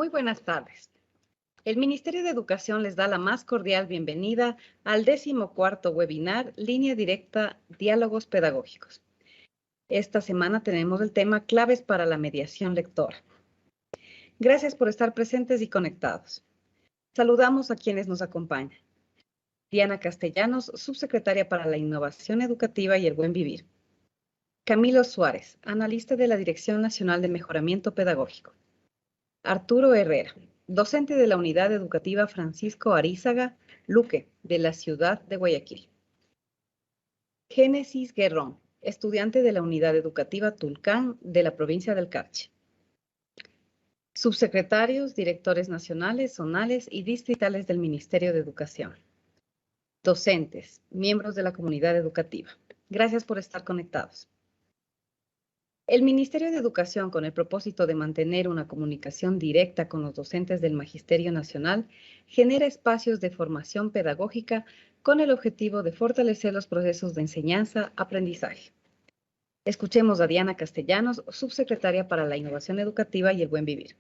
Muy buenas tardes. El Ministerio de Educación les da la más cordial bienvenida al 14º webinar Línea Directa Diálogos Pedagógicos. Esta semana tenemos el tema Claves para la mediación lectora. Gracias por estar presentes y conectados. Saludamos a quienes nos acompañan. Diana Castellanos, subsecretaria para la Innovación Educativa y el Buen Vivir. Camilo Suárez, analista de la Dirección Nacional de Mejoramiento Pedagógico. Arturo Herrera, docente de la Unidad Educativa Francisco Arizaga Luque, de la ciudad de Guayaquil. Génesis Guerrón, estudiante de la Unidad Educativa Tulcán, de la provincia del Carchi. Subsecretarios, directores nacionales, zonales y distritales del Ministerio de Educación. Docentes, miembros de la comunidad educativa. Gracias por estar conectados. El Ministerio de Educación, con el propósito de mantener una comunicación directa con los docentes del Magisterio Nacional, genera espacios de formación pedagógica con el objetivo de fortalecer los procesos de enseñanza-aprendizaje. Escuchemos a Diana Castellanos, subsecretaria para la Innovación Educativa y el Buen Vivir.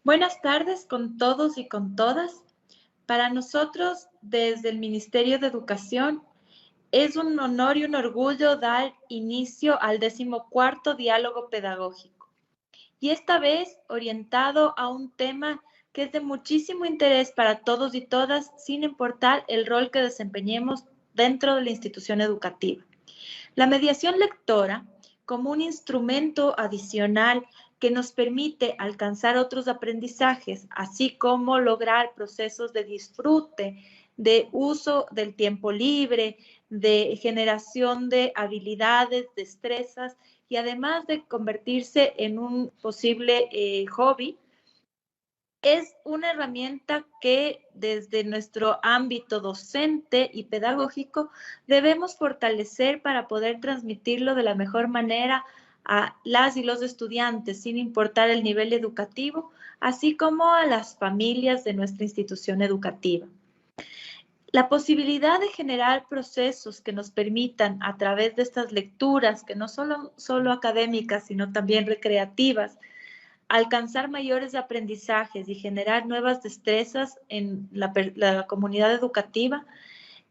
Buenas tardes con todos y con todas. Para nosotros, desde el Ministerio de Educación, es un honor y un orgullo dar inicio al 14º Diálogo Pedagógico. Y esta vez orientado a un tema que es de muchísimo interés para todos y todas, sin importar el rol que desempeñemos dentro de la institución educativa. La mediación lectora, como un instrumento adicional que nos permite alcanzar otros aprendizajes, así como lograr procesos de disfrute, de uso del tiempo libre, de generación de habilidades, destrezas y además de convertirse en un posible hobby, es una herramienta que desde nuestro ámbito docente y pedagógico debemos fortalecer para poder transmitirlo de la mejor manera a las y los estudiantes, sin importar el nivel educativo, así como a las familias de nuestra institución educativa. La posibilidad de generar procesos que nos permitan, a través de estas lecturas, que no solo académicas, sino también recreativas, alcanzar mayores aprendizajes y generar nuevas destrezas en la comunidad educativa,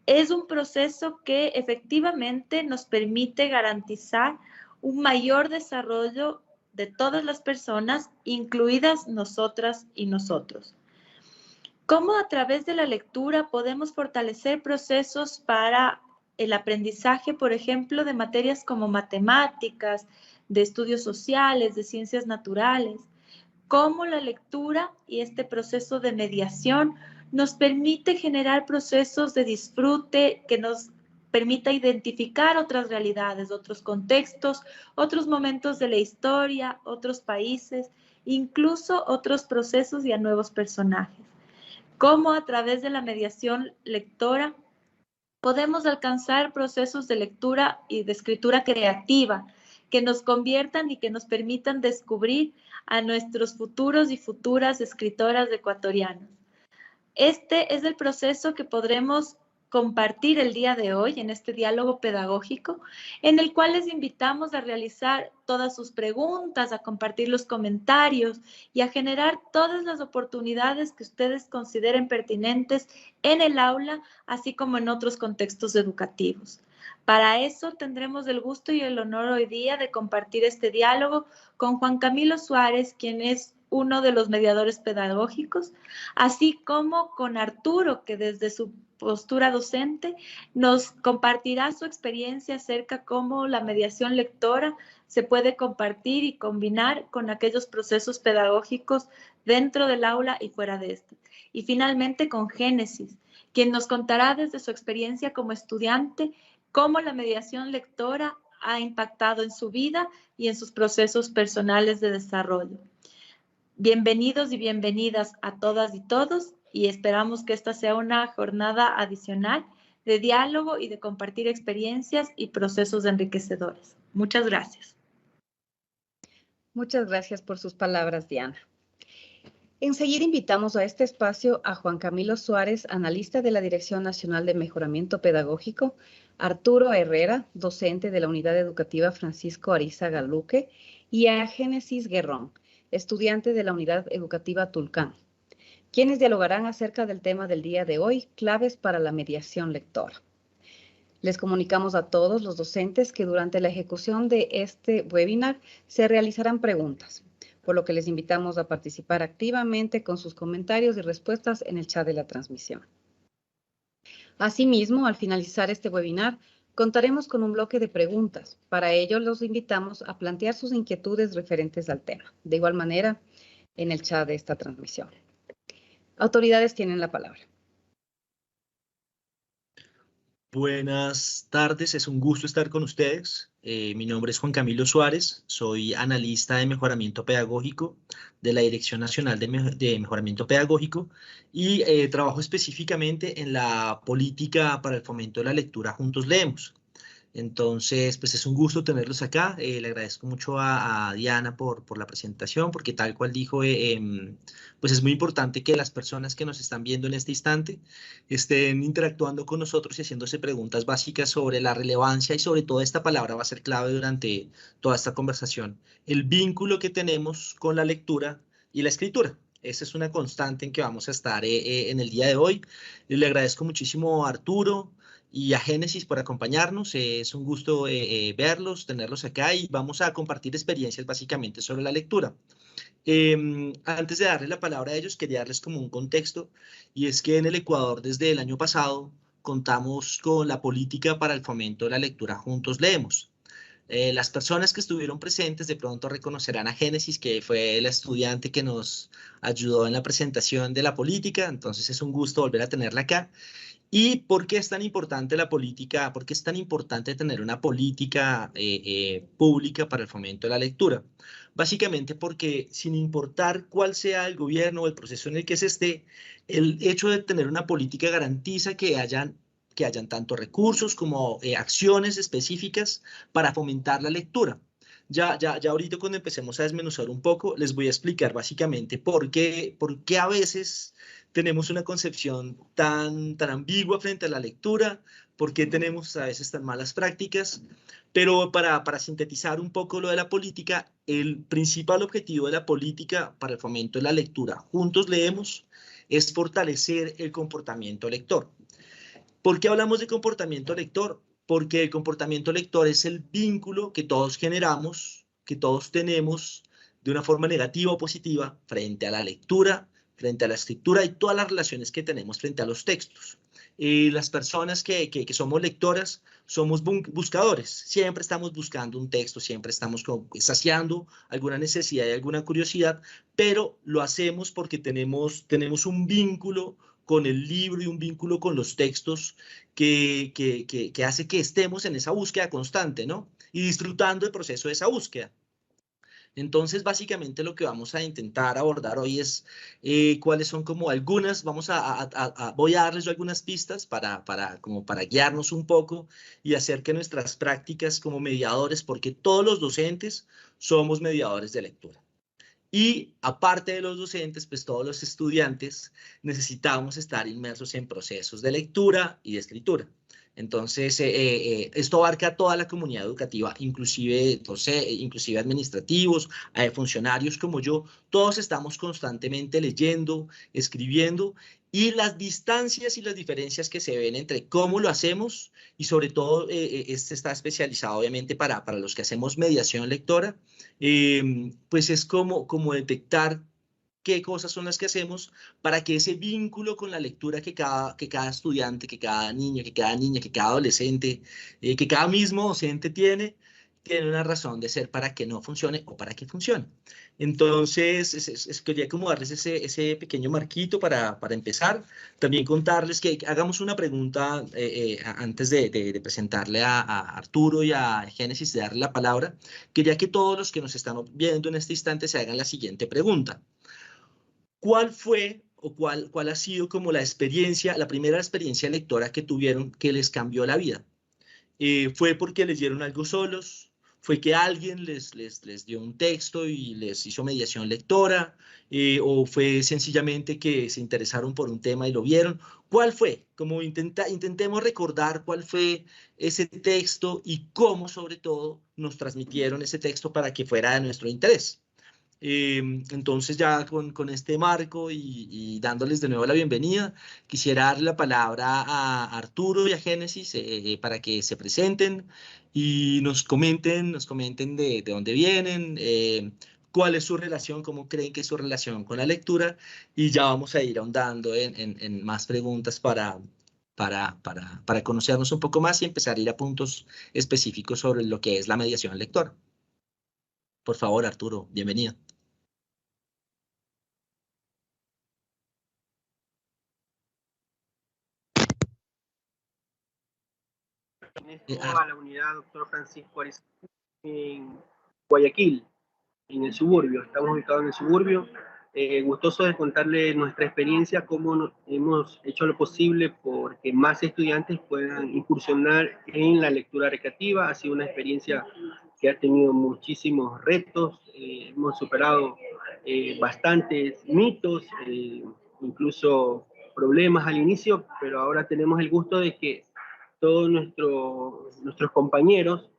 es un proceso que efectivamente nos permite garantizar un mayor desarrollo de todas las personas, incluidas nosotras y nosotros. ¿Cómo a través de la lectura podemos fortalecer procesos para el aprendizaje, por ejemplo, de materias como matemáticas, de estudios sociales, de ciencias naturales? Cómo la lectura y este proceso de mediación nos permite generar procesos de disfrute que nos permita identificar otras realidades, otros contextos, otros momentos de la historia, otros países, incluso otros procesos y a nuevos personajes. Cómo a través de la mediación lectora podemos alcanzar procesos de lectura y de escritura creativa que nos conviertan y que nos permitan descubrir a nuestros futuros y futuras escritoras ecuatorianas. Este es el proceso que podremos compartir el día de hoy en este diálogo pedagógico, en el cual les invitamos a realizar todas sus preguntas, a compartir los comentarios y a generar todas las oportunidades que ustedes consideren pertinentes en el aula, así como en otros contextos educativos. Para eso tendremos el gusto y el honor hoy día de compartir este diálogo con Juan Camilo Suárez, quien es uno de los mediadores pedagógicos, así como con Arturo, que desde su postura docente nos compartirá su experiencia acerca de cómo la mediación lectora se puede compartir y combinar con aquellos procesos pedagógicos dentro del aula y fuera de este. Y finalmente con Génesis, quien nos contará desde su experiencia como estudiante cómo la mediación lectora ha impactado en su vida y en sus procesos personales de desarrollo. Bienvenidos y bienvenidas a todas y todos y esperamos que esta sea una jornada adicional de diálogo y de compartir experiencias y procesos enriquecedores. Muchas gracias. Muchas gracias por sus palabras, Diana. Enseguida invitamos a este espacio a Juan Camilo Suárez, analista de la Dirección Nacional de Mejoramiento Pedagógico, Arturo Herrera, docente de la Unidad Educativa Francisco Arizaga Luque, y a Génesis Guerrón, estudiante de la Unidad Educativa Tulcán, quienes dialogarán acerca del tema del día de hoy, claves para la mediación lectora. Les comunicamos a todos los docentes que durante la ejecución de este webinar se realizarán preguntas, por lo que les invitamos a participar activamente con sus comentarios y respuestas en el chat de la transmisión. Asimismo, al finalizar este webinar, contaremos con un bloque de preguntas. Para ello, los invitamos a plantear sus inquietudes referentes al tema. De igual manera, en el chat de esta transmisión. Autoridades tienen la palabra. Buenas tardes, es un gusto estar con ustedes. Mi nombre es Juan Camilo Suárez, soy analista de mejoramiento pedagógico de la Dirección Nacional de Mejoramiento Pedagógico y trabajo específicamente en la política para el fomento de la lectura Juntos Leemos. Entonces, pues es un gusto tenerlos acá. Le agradezco mucho a Diana por la presentación, porque tal cual dijo, pues es muy importante que las personas que nos están viendo en este instante estén interactuando con nosotros y haciéndose preguntas básicas sobre la relevancia y sobre todo esta palabra va a ser clave durante toda esta conversación. El vínculo que tenemos con la lectura y la escritura. Esa es una constante en que vamos a estar en el día de hoy. Le agradezco muchísimo a Arturo y a Génesis por acompañarnos. Es un gusto verlos, tenerlos acá y vamos a compartir experiencias básicamente sobre la lectura. Antes de darle la palabra a ellos, quería darles como un contexto y es que en el Ecuador desde el año pasado contamos con la política para el fomento de la lectura Juntos Leemos. Las personas que estuvieron presentes de pronto reconocerán a Génesis, que fue la estudiante que nos ayudó en la presentación de la política, entonces es un gusto volver a tenerla acá. ¿Y por qué es tan importante la política? ¿Por qué es tan importante tener una política pública para el fomento de la lectura? Básicamente porque sin importar cuál sea el gobierno o el proceso en el que se esté, el hecho de tener una política garantiza que hayan tanto recursos como acciones específicas para fomentar la lectura. Ya ahorita cuando empecemos a desmenuzar un poco, les voy a explicar básicamente por qué a veces tenemos una concepción tan ambigua frente a la lectura, por qué tenemos a veces tan malas prácticas, pero para sintetizar un poco lo de la política, el principal objetivo de la política para el fomento de la lectura, Juntos Leemos, es fortalecer el comportamiento lector. ¿Por qué hablamos de comportamiento lector? Porque el comportamiento lector es el vínculo que todos generamos, que todos tenemos de una forma negativa o positiva frente a la lectura, frente a la escritura y todas las relaciones que tenemos frente a los textos. Las personas que somos lectoras somos buscadores, siempre estamos buscando un texto, siempre estamos saciando alguna necesidad y alguna curiosidad, pero lo hacemos porque tenemos un vínculo con el libro y un vínculo con los textos que hace que estemos en esa búsqueda constante, ¿no? Y disfrutando el proceso de esa búsqueda. Entonces, básicamente lo que vamos a intentar abordar hoy es cuáles son como algunas, voy a darles yo algunas pistas para guiarnos un poco y hacer que nuestras prácticas como mediadores, porque todos los docentes somos mediadores de lectura. Y aparte de los docentes, pues todos los estudiantes necesitamos estar inmersos en procesos de lectura y de escritura. Entonces, esto abarca toda la comunidad educativa, inclusive administrativos, funcionarios como yo, todos estamos constantemente leyendo, escribiendo, y las distancias y las diferencias que se ven entre cómo lo hacemos, y sobre todo, este está especializado obviamente para los que hacemos mediación lectora, pues es como detectar qué cosas son las que hacemos para que ese vínculo con la lectura que cada estudiante, que cada niño, que cada adolescente, que cada mismo docente tiene una razón de ser para que no funcione o para que funcione. Entonces, quería como darles ese pequeño marquito para empezar. También contarles que hagamos una pregunta antes de presentarle a Arturo y a Génesis, de darle la palabra. Quería que todos los que nos están viendo en este instante se hagan la siguiente pregunta. ¿Cuál fue o cuál ha sido como la primera experiencia lectora que tuvieron que les cambió la vida? ¿Fue porque leyeron algo solos? ¿Fue que alguien les dio un texto y les hizo mediación lectora? ¿O fue sencillamente que se interesaron por un tema y lo vieron? ¿Cuál fue? Como intentemos recordar cuál fue ese texto y cómo, sobre todo, nos transmitieron ese texto para que fuera de nuestro interés. Entonces ya con este marco y dándoles de nuevo la bienvenida, quisiera darle la palabra a Arturo y a Génesis para que se presenten y nos comenten de dónde vienen, cuál es su relación, cómo creen que es su relación con la lectura, y ya vamos a ir ahondando en más preguntas para conocernos un poco más y empezar a ir a puntos específicos sobre lo que es la mediación lectora. Por favor, Arturo, bienvenido. A la unidad Dr. Francisco Ariza en Guayaquil, en el suburbio. Estamos ubicados en el suburbio. Gustoso de contarle nuestra experiencia, cómo hemos hecho lo posible porque más estudiantes puedan incursionar en la lectura recreativa. Ha sido una experiencia que ha tenido muchísimos retos. Hemos superado bastantes mitos, incluso problemas al inicio, pero ahora tenemos el gusto de que todos nuestros compañeros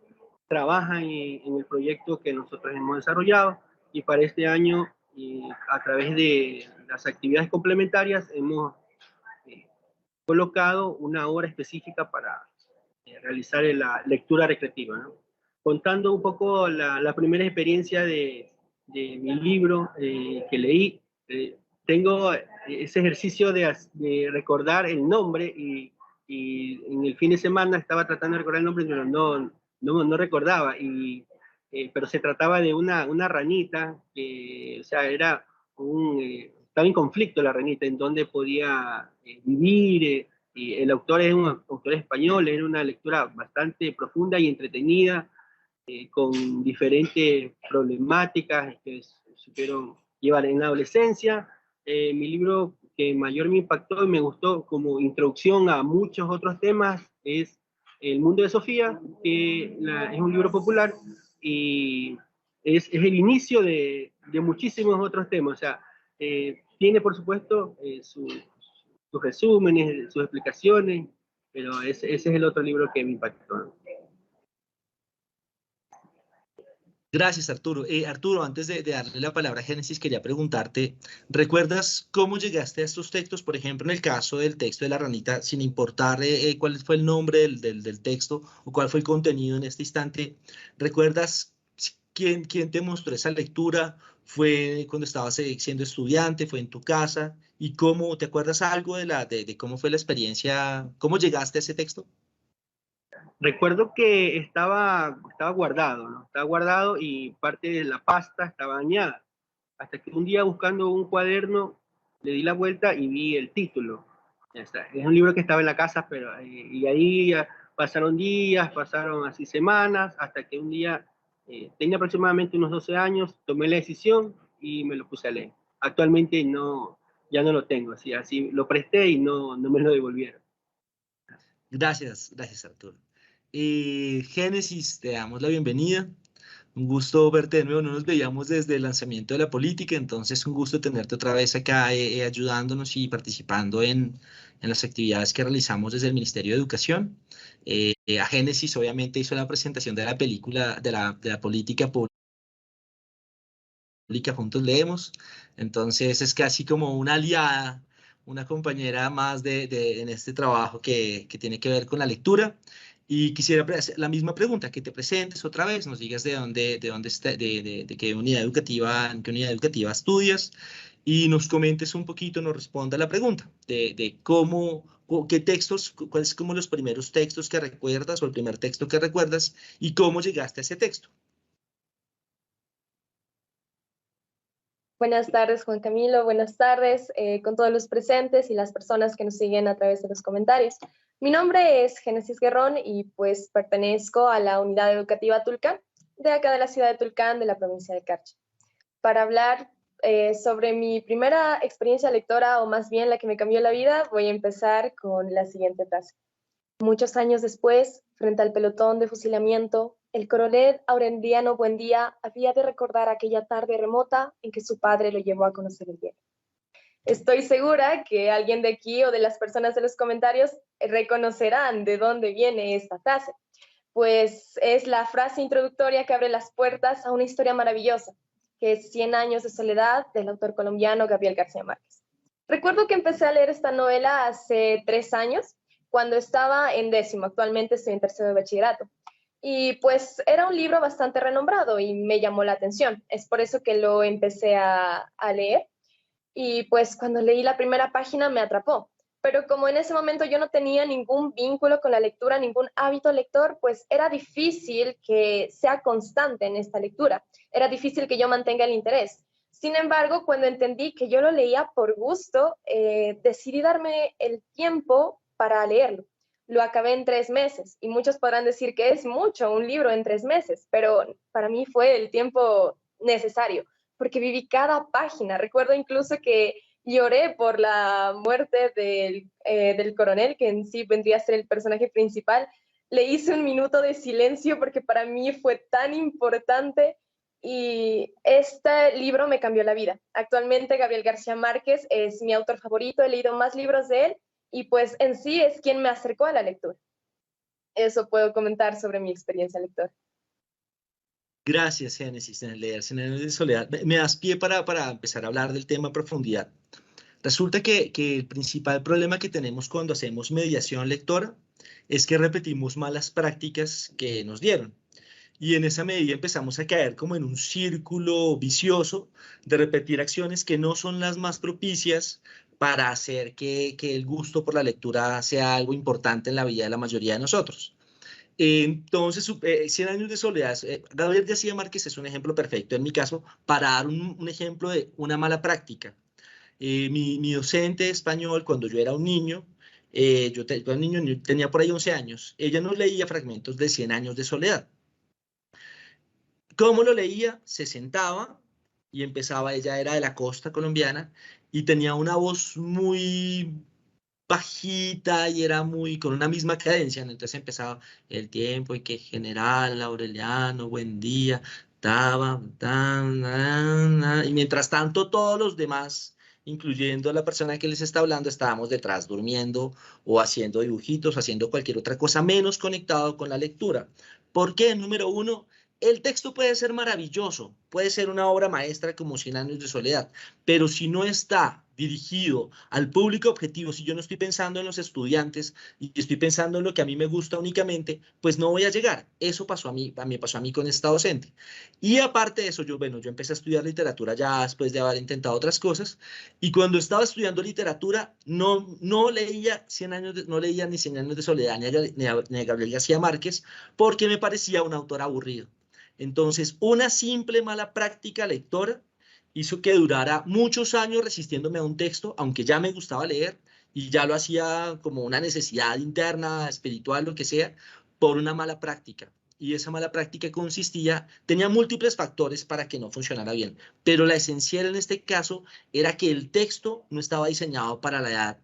trabajan en el proyecto que nosotros hemos desarrollado, y para este año, a través de las actividades complementarias, hemos colocado una hora específica para realizar la lectura recreativa, ¿no? Contando un poco la primera experiencia de mi libro que leí, tengo ese ejercicio de recordar el nombre, y en el fin de semana estaba tratando de recordar el nombre, pero no recordaba, pero se trataba de una ranita, o sea, estaba en conflicto la ranita, en dónde podía vivir. Y el autor es un autor español, era una lectura bastante profunda y entretenida, con diferentes problemáticas que supieron llevar en la adolescencia. Mi libro que mayor me impactó y me gustó como introducción a muchos otros temas es El mundo de Sofía, que es un libro popular y es el inicio de muchísimos otros temas. O sea, tiene por supuesto sus resúmenes, sus explicaciones, pero ese es el otro libro que me impactó. Gracias, Arturo. Arturo, antes de darle la palabra a Génesis, quería preguntarte, ¿recuerdas cómo llegaste a estos textos? Por ejemplo, en el caso del texto de la ranita, sin importar cuál fue el nombre del texto o cuál fue el contenido en este instante, ¿recuerdas quién te mostró esa lectura? ¿Fue cuando estabas siendo estudiante? ¿Fue en tu casa? ¿Y cómo, te acuerdas algo de cómo fue la experiencia? ¿Cómo llegaste a ese texto? Recuerdo que estaba guardado, ¿no? Estaba guardado y parte de la pasta estaba dañada. Hasta que un día, buscando un cuaderno, le di la vuelta y vi el título. Ya está. Es un libro que estaba en la casa, pero y ahí pasaron días, pasaron así semanas, hasta que un día, tenía aproximadamente unos 12 años, tomé la decisión y me lo puse a leer. Actualmente ya no lo tengo, así lo presté y no me lo devolvieron. Gracias, Arturo. Génesis, te damos la bienvenida. Un gusto verte de nuevo. No nos veíamos desde el lanzamiento de la política, entonces un gusto tenerte otra vez acá ayudándonos y participando en las actividades que realizamos desde el Ministerio de Educación. A Génesis obviamente hizo la presentación de la película de la política pública Juntos Leemos, entonces es casi como una aliada, una compañera más en este trabajo que tiene que ver con la lectura. Y quisiera hacer la misma pregunta, que te presentes otra vez, nos digas de dónde está, de qué unidad educativa, en qué unidad educativa estudias, y nos comentes un poquito, nos responda la pregunta de qué textos, cuáles como los primeros textos que recuerdas o el primer texto que recuerdas y cómo llegaste a ese texto. Buenas tardes, Juan Camilo. Buenas tardes con todos los presentes y las personas que nos siguen a través de los comentarios. Mi nombre es Génesis Guerrón y pues pertenezco a la Unidad Educativa Tulcán, de acá de la ciudad de Tulcán, de la provincia de Carchi. Para hablar sobre mi primera experiencia lectora, o más bien la que me cambió la vida, voy a empezar con la siguiente frase. Muchos años después, frente al pelotón de fusilamiento, el coronel Aureliano Buendía había de recordar aquella tarde remota en que su padre lo llevó a conocer el hielo. Estoy segura que alguien de aquí o de las personas de los comentarios reconocerán de dónde viene esta frase, pues es la frase introductoria que abre las puertas a una historia maravillosa, que es 100 años de soledad, del autor colombiano Gabriel García Márquez. Recuerdo que empecé a leer esta novela hace 3 años, cuando estaba en 10º, actualmente estoy en 3º de bachillerato. Y pues era un libro bastante renombrado y me llamó la atención. Es por eso que lo empecé a leer. Y pues cuando leí la primera página me atrapó. Pero como en ese momento yo no tenía ningún vínculo con la lectura, ningún hábito lector, pues era difícil que sea constante en esta lectura. Era difícil que yo mantenga el interés. Sin embargo, cuando entendí que yo lo leía por gusto, decidí darme el tiempo para leerlo. Lo acabé en 3 meses y muchos podrán decir que es mucho un libro en 3 meses, pero para mí fue el tiempo necesario, porque viví cada página. Recuerdo incluso que lloré por la muerte del coronel, que en sí vendría a ser el personaje principal. Le hice un minuto de silencio porque para mí fue tan importante y este libro me cambió la vida. Actualmente Gabriel García Márquez es mi autor favorito, he leído más libros de él y pues en sí es quien me acercó a la lectura. Eso puedo comentar sobre mi experiencia lectora. Gracias, Génesis, en leer 100 años de soledad. Me das pie para empezar a hablar del tema a profundidad. Resulta que el principal problema que tenemos cuando hacemos mediación lectora es que repetimos malas prácticas que nos dieron. Y en esa medida empezamos a caer como en un círculo vicioso de repetir acciones que no son las más propicias para hacer que el gusto por la lectura sea algo importante en la vida de la mayoría de nosotros. Entonces, 100 años de soledad, Gabriel García Márquez es un ejemplo perfecto, en mi caso, para dar un ejemplo de una mala práctica. Mi docente de español, cuando yo era un niño, yo tenía por ahí 11 años, ella nos leía fragmentos de 100 años de soledad. ¿Cómo lo leía? Se sentaba y empezaba, ella era de la costa colombiana, y tenía una voz muy bajita y era muy con una misma cadencia, ¿no? Entonces empezaba el tiempo y que general Aureliano, buen día, y mientras tanto todos los demás, incluyendo la persona que les está hablando, estábamos detrás durmiendo o haciendo dibujitos, haciendo cualquier otra cosa menos conectado con la lectura. ¿Por qué? Número uno, el texto puede ser maravilloso, puede ser una obra maestra como 100 años de soledad, pero si no está dirigido al público objetivo, si yo no estoy pensando en los estudiantes y estoy pensando en lo que a mí me gusta únicamente, pues no voy a llegar. Eso pasó me pasó a mí con esta docente. Y aparte de eso, yo empecé a estudiar literatura ya después de haber intentado otras cosas, y cuando estaba estudiando literatura no leía no leía ni 100 años de soledad ni a Gabriel García Márquez, porque me parecía un autor aburrido. Entonces, una simple mala práctica lectora hizo que durara muchos años resistiéndome a un texto, aunque ya me gustaba leer y ya lo hacía como una necesidad interna, espiritual, lo que sea, por una mala práctica. Y esa mala práctica tenía múltiples factores para que no funcionara bien, pero la esencial en este caso era que el texto no estaba diseñado para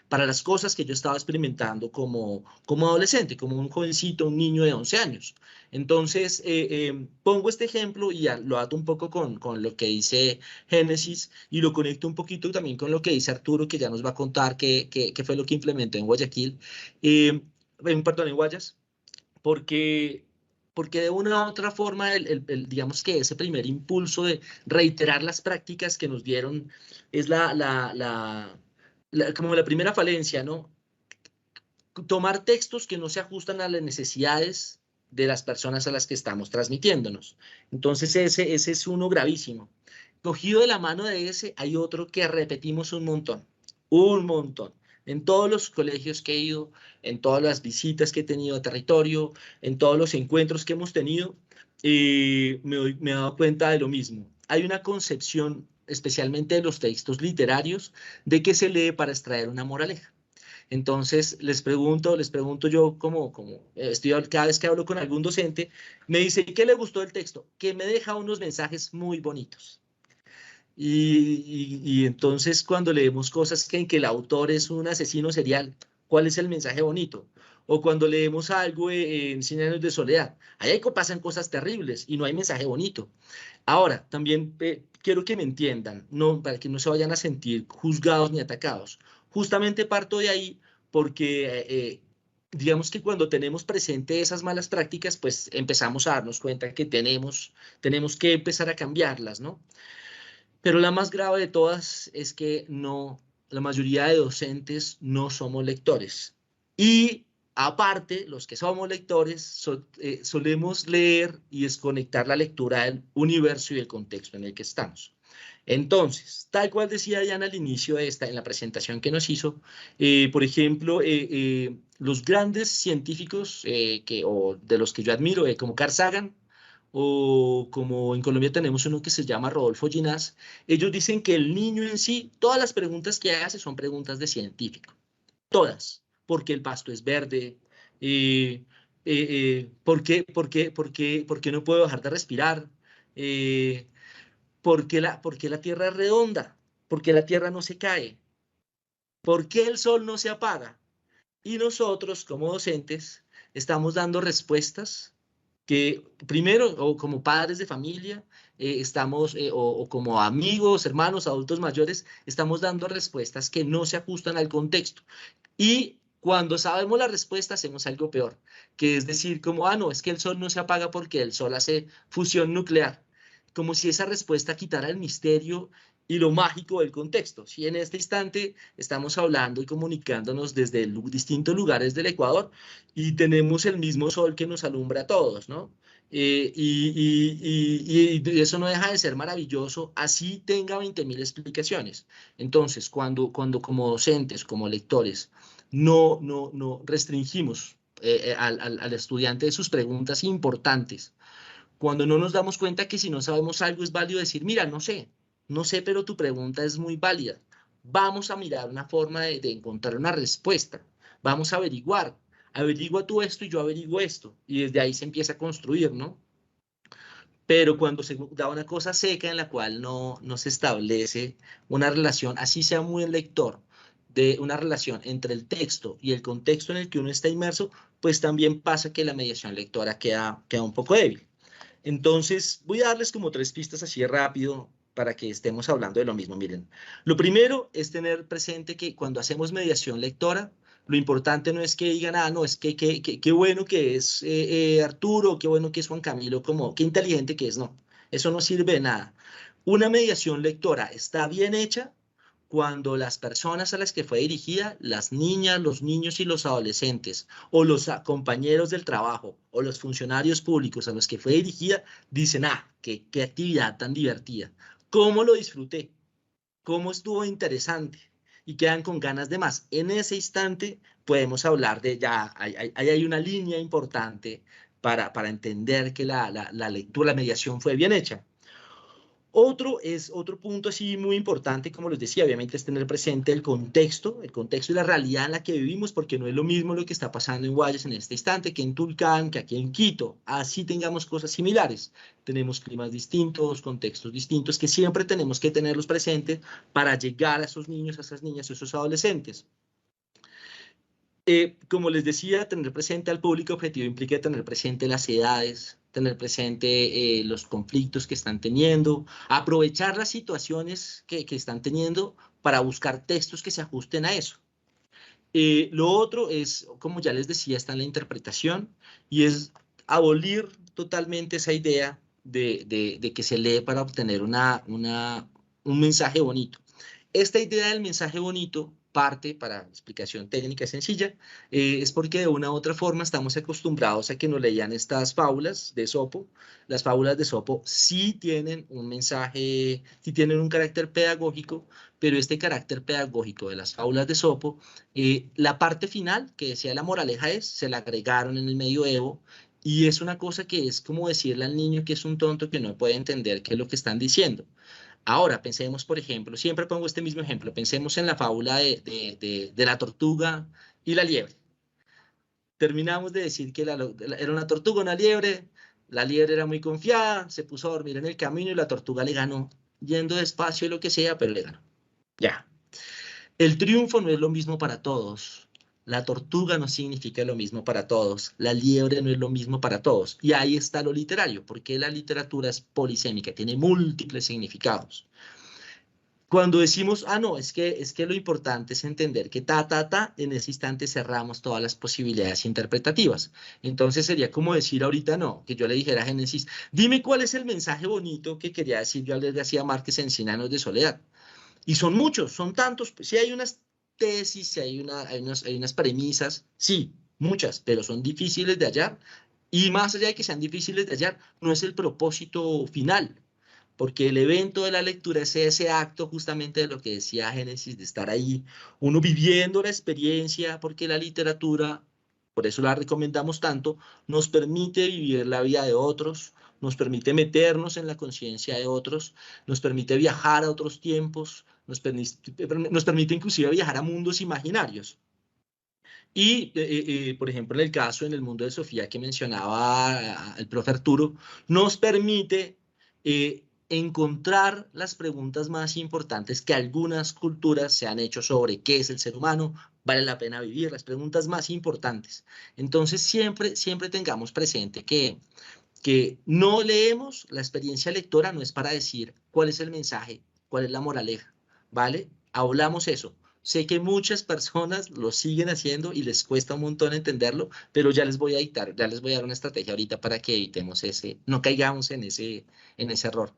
para las cosas que yo estaba experimentando como adolescente, como un jovencito, un niño de 11 años. Entonces, pongo este ejemplo y lo ato un poco con lo que dice Génesis y lo conecto un poquito también con lo que dice Arturo, que ya nos va a contar qué fue lo que implementó en Guayaquil, perdón, en Guayas, porque de una u otra forma, digamos que ese primer impulso de reiterar las prácticas que nos dieron es como la primera falencia, ¿no? Tomar textos que no se ajustan a las necesidades de las personas a las que estamos transmitiéndonos. Entonces ese es uno gravísimo. Cogido de la mano de ese, hay otro que repetimos un montón. En todos los colegios que he ido, en todas las visitas que he tenido a territorio, en todos los encuentros que hemos tenido, me he dado cuenta de lo mismo. Hay una concepción, especialmente de los textos literarios, de que se lee para extraer una moraleja. Entonces, les pregunto yo, cada vez que hablo con algún docente, me dice, ¿qué le gustó del texto? Que me deja unos mensajes muy bonitos. Y entonces, cuando leemos cosas en que el autor es un asesino serial, ¿cuál es el mensaje bonito? o cuando leemos algo en 100 años de soledad. Ahí pasan cosas terribles y no hay mensaje bonito. Ahora, también quiero que me entiendan, no, para que no se vayan a sentir juzgados ni atacados. Justamente parto de ahí porque digamos que cuando tenemos presente esas malas prácticas, pues empezamos a darnos cuenta que tenemos que empezar a cambiarlas, ¿no? Pero la más grave de todas es que no, la mayoría de docentes no somos lectores. Y aparte, los que somos lectores solemos leer y desconectar la lectura del universo y del contexto en el que estamos. Entonces, tal cual decía Diana al inicio de en la presentación que nos hizo, por ejemplo, los grandes científicos o de los que yo admiro, como Carl Sagan, o como en Colombia tenemos uno que se llama Rodolfo Ginás, ellos dicen que el niño en sí, todas las preguntas que hace son preguntas de científico, todas. ¿Por qué el pasto es verde? ¿Por qué no puedo dejar de respirar? ¿Por qué la Tierra es redonda? ¿Por qué la Tierra no se cae? ¿Por qué el sol no se apaga? Y nosotros, como docentes, estamos dando respuestas que primero, o como padres de familia, o como amigos, hermanos, adultos mayores, estamos dando respuestas que no se ajustan al contexto. Y cuando sabemos la respuesta, hacemos algo peor, que es decir, como, no, es que el sol no se apaga porque el sol hace fusión nuclear, como si esa respuesta quitara el misterio y lo mágico del contexto. Si en este instante estamos hablando y comunicándonos desde distintos lugares del Ecuador y tenemos el mismo sol que nos alumbra a todos, ¿no? Y eso no deja de ser maravilloso, así tenga 20.000 explicaciones. Entonces, cuando como docentes, como lectores, no restringimos al estudiante de sus preguntas importantes, cuando no nos damos cuenta que si no sabemos algo es válido decir, mira, no sé, pero tu pregunta es muy válida. Vamos a mirar una forma de encontrar una respuesta. Vamos a averiguar. Averigua tú esto y yo averiguo esto. Y desde ahí se empieza a construir, ¿no? Pero cuando se da una cosa seca en la cual no se establece una relación, así sea muy el lector, de una relación entre el texto y el contexto en el que uno está inmerso, pues también pasa que la mediación lectora queda un poco débil. Entonces, voy a darles como 3 pistas así rápido para que estemos hablando de lo mismo. Miren, lo primero es tener presente que cuando hacemos mediación lectora, lo importante no es que digan, no, es que qué bueno que es Arturo, qué bueno que es Juan Camilo, como qué inteligente que es, no. Eso no sirve de nada. Una mediación lectora está bien hecha cuando las personas a las que fue dirigida, las niñas, los niños y los adolescentes, o los compañeros del trabajo, o los funcionarios públicos a los que fue dirigida, dicen, qué actividad tan divertida, cómo lo disfruté, cómo estuvo interesante, y quedan con ganas de más. En ese instante podemos hablar de hay una línea importante para entender que la lectura, la mediación fue bien hecha. Otro punto así muy importante, como les decía, obviamente es tener presente el contexto y la realidad en la que vivimos, porque no es lo mismo lo que está pasando en Guayas en este instante que en Tulcán, que aquí en Quito. Así tengamos cosas similares. Tenemos climas distintos, contextos distintos, que siempre tenemos que tenerlos presentes para llegar a esos niños, a esas niñas, a esos adolescentes. Como les decía, tener presente al público objetivo implica tener presente las edades, tener presente los conflictos que están teniendo, aprovechar las situaciones que están teniendo para buscar textos que se ajusten a eso. Lo otro es, como ya les decía, está en la interpretación y es abolir totalmente esa idea de que se lee para obtener un mensaje bonito. Esta idea del mensaje bonito parte, para explicación técnica sencilla, es porque de una u otra forma estamos acostumbrados a que nos leían estas fábulas de Esopo. Las fábulas de Esopo sí tienen un mensaje, sí tienen un carácter pedagógico, pero este carácter pedagógico de las fábulas de Esopo, la parte final, que decía la moraleja se la agregaron en el medioevo, y es una cosa que es como decirle al niño que es un tonto que no puede entender qué es lo que están diciendo. Ahora, pensemos, por ejemplo, siempre pongo este mismo ejemplo, pensemos en la fábula de la tortuga y la liebre. Terminamos de decir que era una tortuga, una liebre, la liebre era muy confiada, se puso a dormir en el camino y la tortuga le ganó, yendo despacio y lo que sea, pero le ganó. Ya. El triunfo no es lo mismo para todos. La tortuga no significa lo mismo para todos, la liebre no es lo mismo para todos. Y ahí está lo literario, porque la literatura es polisémica, tiene múltiples significados. Cuando decimos, no, es que lo importante es entender que en ese instante cerramos todas las posibilidades interpretativas. Entonces sería como decir ahorita no, que yo le dijera a Génesis, dime cuál es el mensaje bonito que quería decir yo a García Márquez en 100 años de soledad. Y son muchos, son tantos, pues, sí hay unas tesis, sí hay unas premisas, sí, muchas, pero son difíciles de hallar. Y más allá de que sean difíciles de hallar, no es el propósito final, porque el evento de la lectura es ese acto justamente de lo que decía Génesis, de estar ahí, uno viviendo la experiencia, porque la literatura, por eso la recomendamos tanto, nos permite vivir la vida de otros, nos permite meternos en la conciencia de otros, nos permite viajar a otros tiempos, nos permite inclusive viajar a mundos imaginarios. Y, por ejemplo, en el caso, en el mundo de Sofía que mencionaba el profe Arturo, nos permite encontrar las preguntas más importantes que algunas culturas se han hecho sobre qué es el ser humano, vale la pena vivir, las preguntas más importantes. Entonces, siempre tengamos presente que no leemos, la experiencia lectora no es para decir cuál es el mensaje, cuál es la moraleja, ¿vale? Hablamos eso. Sé que muchas personas lo siguen haciendo y les cuesta un montón entenderlo, pero ya les voy a dictar, ya les voy a dar una estrategia ahorita para que evitemos no caigamos en ese error.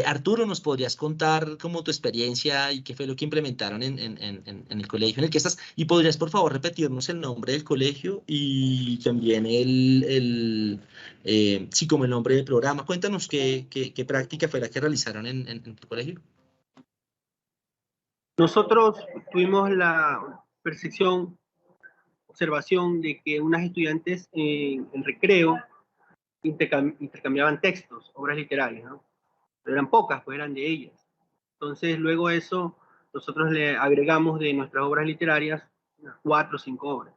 Arturo, ¿nos podrías contar como tu experiencia y qué fue lo que implementaron en el colegio en el que estás? Y podrías, por favor, repetirnos el nombre del colegio y también sí, como el nombre del programa. Cuéntanos qué práctica fue la que realizaron en tu colegio. Nosotros tuvimos la percepción, observación de que unas estudiantes en recreo intercambiaban textos, obras literarias, ¿no? Pero eran pocas, pues eran de ellas. Entonces, luego eso, nosotros le agregamos de nuestras obras literarias unas 4 o 5 obras.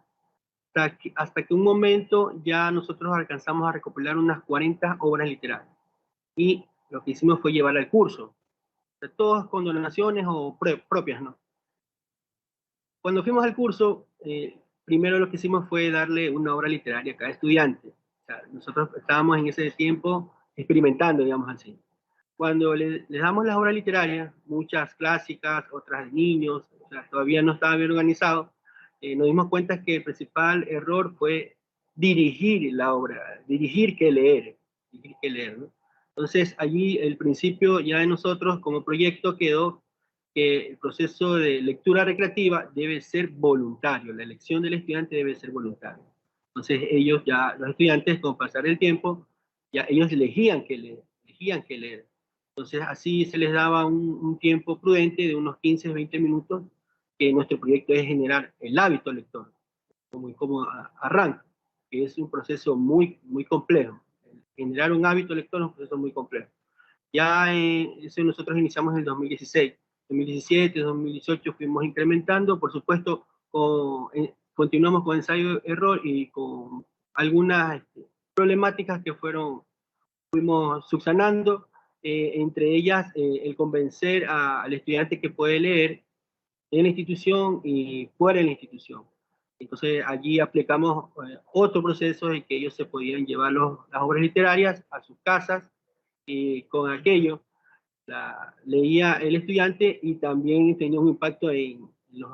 Hasta que un momento ya nosotros alcanzamos a recopilar unas 40 obras literarias. Y lo que hicimos fue llevar al curso, todos con donaciones o propias, ¿no? Cuando fuimos al curso, primero lo que hicimos fue darle una obra literaria a cada estudiante. O sea, nosotros estábamos en ese tiempo experimentando, digamos así. Cuando les damos las obras literarias, muchas clásicas, otras de niños, o sea, todavía no estaba bien organizado, nos dimos cuenta que el principal error fue dirigir la obra, dirigir qué leer, ¿no? Entonces, allí el principio ya de nosotros como proyecto quedó que el proceso de lectura recreativa debe ser voluntario, la elección del estudiante debe ser voluntaria. Entonces, ellos ya, los estudiantes, con pasar el tiempo, ya ellos elegían qué leer. Entonces, así se les daba un tiempo prudente de unos 15, 20 minutos, que nuestro proyecto es generar el hábito lector, como arranca, que es un proceso muy complejo. Generar un hábito lector es un proceso muy complejo. Ya eso nosotros iniciamos en el 2016. 2017, 2018 fuimos incrementando, por supuesto, continuamos con ensayo-error y con algunas problemáticas que fuimos subsanando, entre ellas el convencer al estudiante que puede leer en la institución y fuera de la institución. Entonces allí aplicamos otro proceso en que ellos se podían llevar las obras literarias a sus casas, y con aquello leía el estudiante y también tenía un impacto en los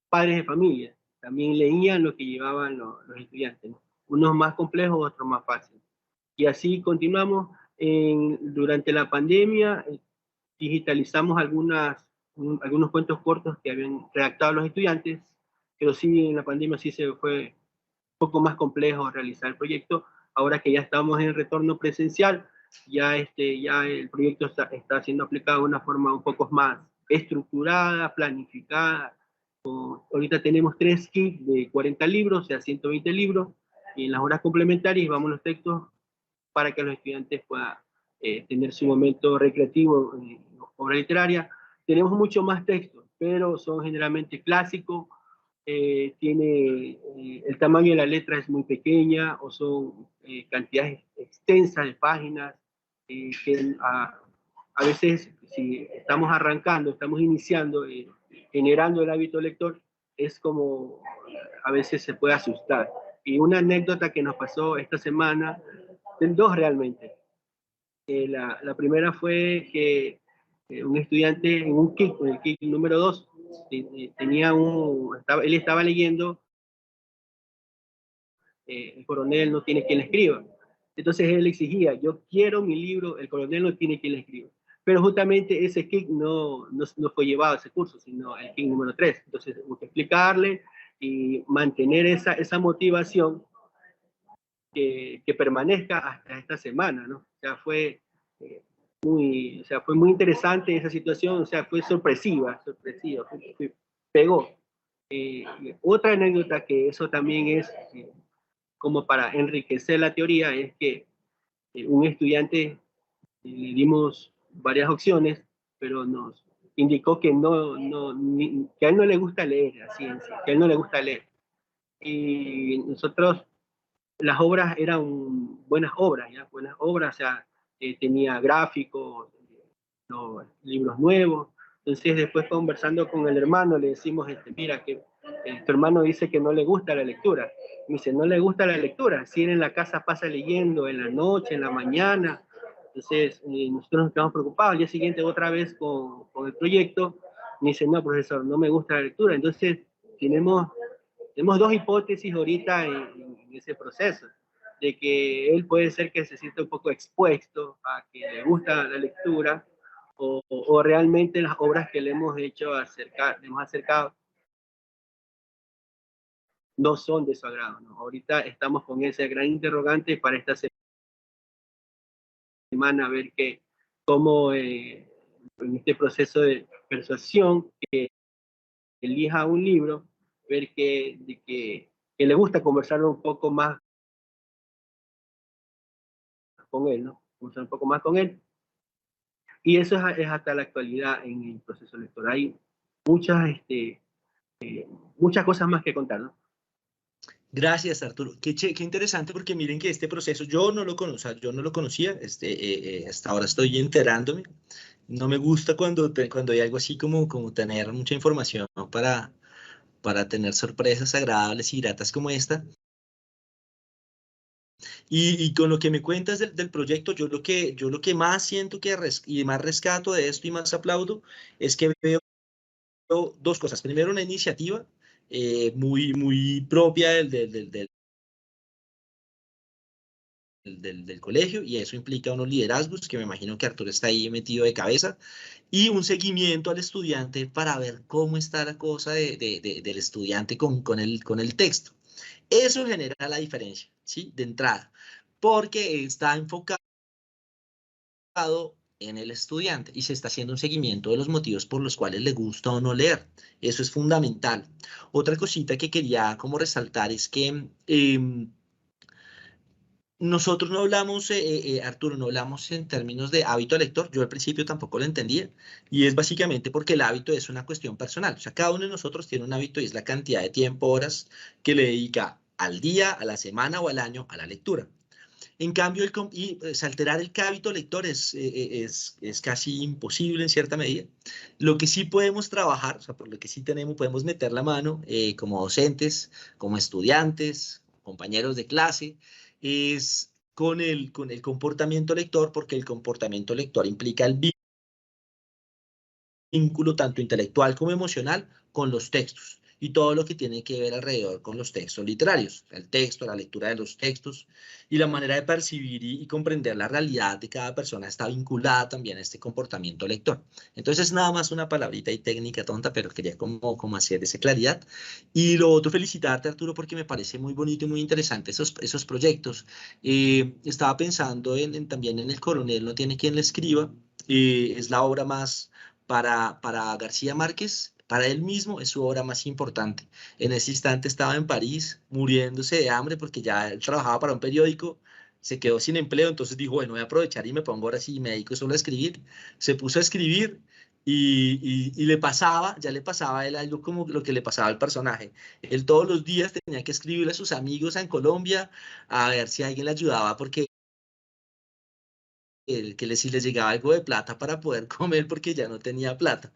padres de familia. También leían lo que llevaban los estudiantes, ¿no? Unos más complejos, otros más fáciles. Y así continuamos. Durante la pandemia digitalizamos algunos cuentos cortos que habían redactado los estudiantes, pero sí en la pandemia sí se fue un poco más complejo realizar el proyecto. Ahora que ya estamos en retorno presencial, ya el proyecto está siendo aplicado de una forma un poco más estructurada, planificada. Ahorita tenemos 3 kits de 40 libros, o sea, 120 libros, y en las horas complementarias vamos los textos para que los estudiantes puedan tener su momento recreativo en obra literaria. Tenemos mucho más textos, pero son generalmente clásicos, el tamaño de la letra es muy pequeña, o son cantidades extensas de páginas, que a veces, si estamos arrancando, estamos iniciando, generando el hábito lector, es como a veces se puede asustar. Y una anécdota que nos pasó esta semana, dos realmente. La primera fue que un estudiante en un KIC, en el KIC número 2, tenía él estaba leyendo el coronel no tiene quien le escriba. Entonces él exigía, yo quiero mi libro, el coronel no tiene quien le escriba. Pero justamente ese KIC no fue llevado a ese curso, sino el KIC número 3. Entonces hubo que explicarle y mantener esa motivación que permanezca hasta esta semana, ¿no? O sea, fue fue muy interesante esa situación, o sea, fue sorpresiva, pegó. Otra anécdota que eso también es como para enriquecer la teoría es que un estudiante le dimos varias opciones, pero nos indicó que que a él no le gusta leer la ciencia, que a él no le gusta leer. Y nosotros, las obras eran buenas obras, ¿ya? Buenas obras, o sea, tenía gráficos, libros nuevos. Entonces después conversando con el hermano le decimos, mira, que tu hermano dice que no le gusta la lectura. Me dice, no le gusta la lectura, si él en la casa pasa leyendo en la noche, en la mañana. Entonces nosotros nos quedamos preocupados. Al día siguiente otra vez con el proyecto, me dice, no, profesor, no me gusta la lectura. Entonces tenemos dos hipótesis ahorita en ese proceso, de que él puede ser que se sienta un poco expuesto a que le gusta la lectura, o realmente las obras que le hemos acercado no son de su agrado, ¿no? Ahorita estamos con ese gran interrogante para esta semana, a ver cómo en este proceso de persuasión, que elija un libro, ver que le gusta conversar un poco más con él, ¿no? Conversar un poco más con él. Y eso es hasta la actualidad en el proceso electoral. Hay muchas cosas más que contar, ¿no? Gracias, Arturo. Qué interesante, porque miren que este proceso yo no lo conocía, hasta ahora estoy enterándome. No me gusta cuando hay algo así como tener mucha información para tener sorpresas agradables y gratas como esta. Y con lo que me cuentas del proyecto, yo lo que más siento y más rescato de esto y más aplaudo es que veo dos cosas. Primero, una iniciativa muy propia del colegio, y eso implica unos liderazgos que me imagino que Arturo está ahí metido de cabeza, y un seguimiento al estudiante para ver cómo está la cosa del estudiante con el texto. Eso genera la diferencia, ¿sí? De entrada, porque está enfocado en el estudiante y se está haciendo un seguimiento de los motivos por los cuales le gusta o no leer. Eso es fundamental. Otra cosita que quería como resaltar es que nosotros no hablamos, Arturo, no hablamos en términos de hábito lector. Yo al principio tampoco lo entendía, y es básicamente porque el hábito es una cuestión personal. O sea, cada uno de nosotros tiene un hábito y es la cantidad de tiempo, horas que le dedica al día, a la semana o al año a la lectura. En cambio, alterar el hábito lector es casi imposible en cierta medida. Lo que sí podemos trabajar, o sea, por lo que sí podemos meter la mano como docentes, como estudiantes, compañeros de clase, es con el comportamiento lector, porque el comportamiento lector implica el vínculo tanto intelectual como emocional con los textos y todo lo que tiene que ver alrededor con los textos literarios, el texto, la lectura de los textos y la manera de percibir y comprender la realidad de cada persona está vinculada también a este comportamiento lector. Entonces es nada más una palabrita y técnica tonta, pero quería como hacer esa claridad. Y lo otro, felicitarte, Arturo, porque me parece muy bonito y muy interesante esos proyectos. Estaba pensando también en El Coronel no tiene quien le escriba, es la obra más para García Márquez. Para él mismo es su obra más importante. En ese instante estaba en París muriéndose de hambre porque ya él trabajaba para un periódico, se quedó sin empleo, entonces dijo, bueno, voy a aprovechar y me pongo ahora sí, me dedico solo a escribir. Se puso a escribir y ya le pasaba a él algo como lo que le pasaba al personaje. Él todos los días tenía que escribirle a sus amigos en Colombia a ver si alguien le ayudaba porque si les llegaba algo de plata para poder comer porque ya no tenía plata.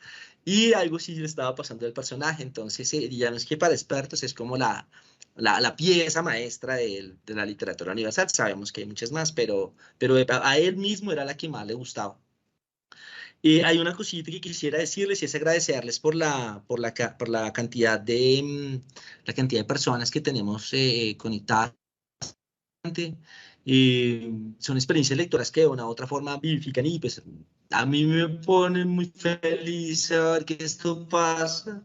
Y algo sí le estaba pasando al personaje, entonces digamos que para expertos es como la pieza maestra de la literatura universal. Sabemos que hay muchas más, pero a él mismo era la que más le gustaba. Hay una cosita que quisiera decirles y es agradecerles por la cantidad de personas que tenemos conectadas. Son experiencias lectoras que de una u otra forma vivifican y pues a mí me pone muy feliz saber que esto pasa.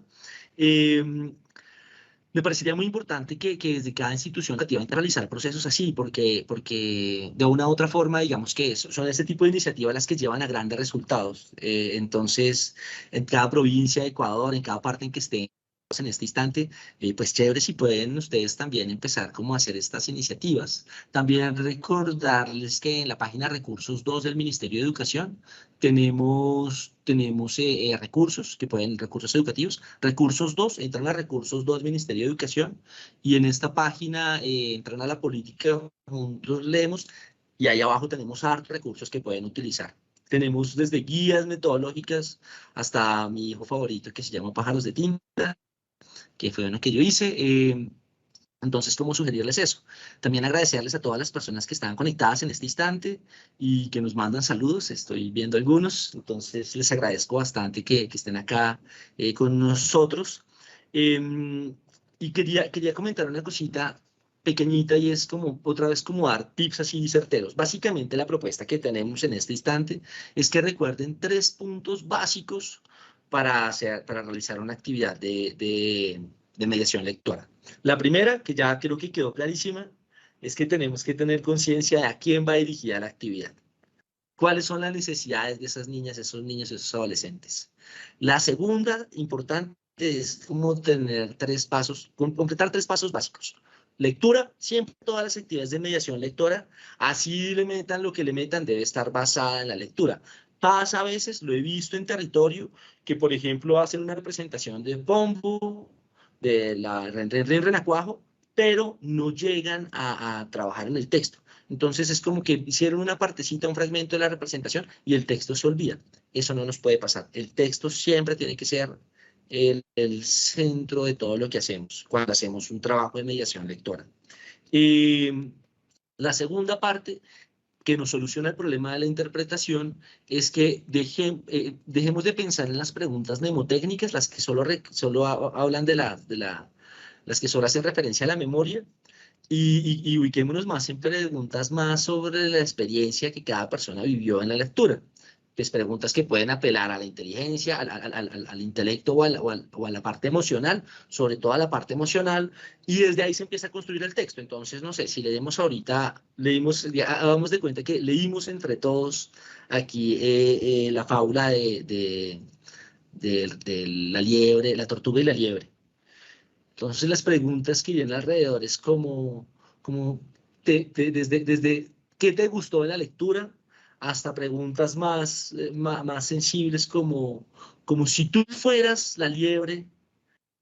Me parecería muy importante que desde cada institución educativa realizar procesos así, porque de una u otra forma, digamos que son ese tipo de iniciativas las que llevan a grandes resultados. Entonces, en cada provincia de Ecuador, en cada parte en que estén en este instante, pues chévere si pueden ustedes también empezar como a hacer estas iniciativas. También recordarles que en la página Recursos 2 del Ministerio de Educación tenemos recursos recursos educativos. Recursos 2, entran a Recursos 2 Ministerio de Educación y en esta página entran a la política, juntos leemos y ahí abajo tenemos hartos recursos que pueden utilizar. Tenemos desde guías metodológicas hasta mi hijo favorito que se llama Pájaros de Tinta, que fue uno que yo hice. Entonces, ¿cómo sugerirles eso? También agradecerles a todas las personas que están conectadas en este instante y que nos mandan saludos. Estoy viendo algunos, entonces les agradezco bastante que estén acá con nosotros. Y quería comentar una cosita pequeñita y es como otra vez como dar tips así certeros. Básicamente la propuesta que tenemos en este instante es que recuerden 3 puntos básicos para realizar una actividad de mediación lectora. La primera, que ya creo que quedó clarísima, es que tenemos que tener conciencia de a quién va dirigida la actividad. ¿Cuáles son las necesidades de esas niñas, esos niños, esos adolescentes? La segunda, importante, es como tener 3 pasos, completar 3 pasos básicos. Lectura, siempre todas las actividades de mediación lectora, así le metan lo que le metan, debe estar basada en la lectura. Pasa a veces, lo he visto en territorio, que por ejemplo hacen una representación de Pombo, de la Renacuajo, pero no llegan a trabajar en el texto. Entonces es como que hicieron una partecita, un fragmento de la representación y el texto se olvida. Eso no nos puede pasar. El texto siempre tiene que ser el centro de todo lo que hacemos cuando hacemos un trabajo de mediación lectora. La segunda parte que nos soluciona el problema de la interpretación es que dejemos de pensar en las preguntas mnemotécnicas, las que solo hablan las que solo hacen referencia a la memoria, y ubiquémonos más en preguntas más sobre la experiencia que cada persona vivió en la lectura. Pues preguntas que pueden apelar a la inteligencia, al intelecto o a la parte emocional, sobre todo a la parte emocional, y desde ahí se empieza a construir el texto. Entonces, no sé, si leemos ahorita, hagamos de cuenta que leímos entre todos aquí la fábula de la liebre, la tortuga y la liebre. Entonces las preguntas que vienen alrededor es como desde qué te gustó de la lectura hasta preguntas más sensibles como si tú fueras la liebre,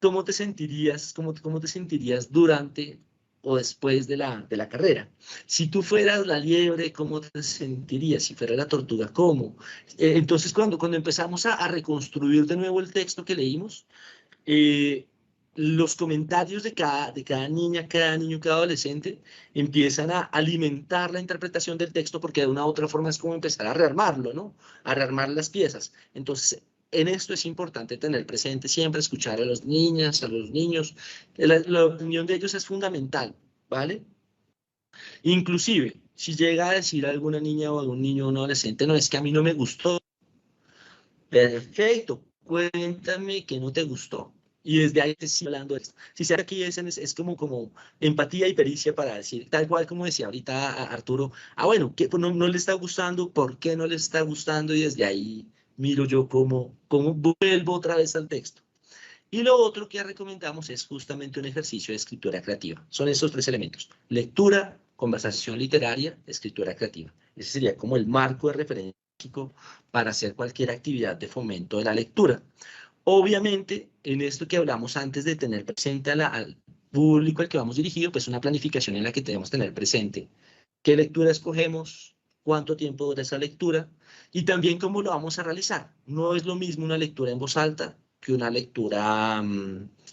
¿cómo te sentirías, cómo te sentirías durante o después de la carrera? Si tú fueras la liebre, ¿cómo te sentirías? Si fuera la tortuga, ¿cómo? Entonces cuando empezamos a reconstruir de nuevo el texto que leímos, los comentarios de cada niña, cada niño, cada adolescente empiezan a alimentar la interpretación del texto porque de una u otra forma es como empezar a rearmarlo, ¿no? A rearmar las piezas. Entonces, en esto es importante tener presente siempre, escuchar a las niñas, a los niños. La opinión de ellos es fundamental, ¿vale? Inclusive, si llega a decir a alguna niña o algún niño o un adolescente, no, es que a mí no me gustó. Perfecto, cuéntame que no te gustó. Y desde ahí te sigo hablando de esto. Si sea aquí es como empatía y pericia para decir, tal cual como decía ahorita Arturo, bueno, que pues no le está gustando, ¿por qué no le está gustando? Y desde ahí miro yo cómo vuelvo otra vez al texto. Y lo otro que recomendamos es justamente un ejercicio de escritura creativa. Son esos 3 elementos: lectura, conversación literaria, escritura creativa. Ese sería como el marco de referencia para hacer cualquier actividad de fomento de la lectura. Obviamente, en esto que hablamos antes de tener presente al público al que vamos dirigido, pues una planificación en la que debemos tener presente qué lectura escogemos, cuánto tiempo dura esa lectura y también cómo lo vamos a realizar. No es lo mismo una lectura en voz alta que una lectura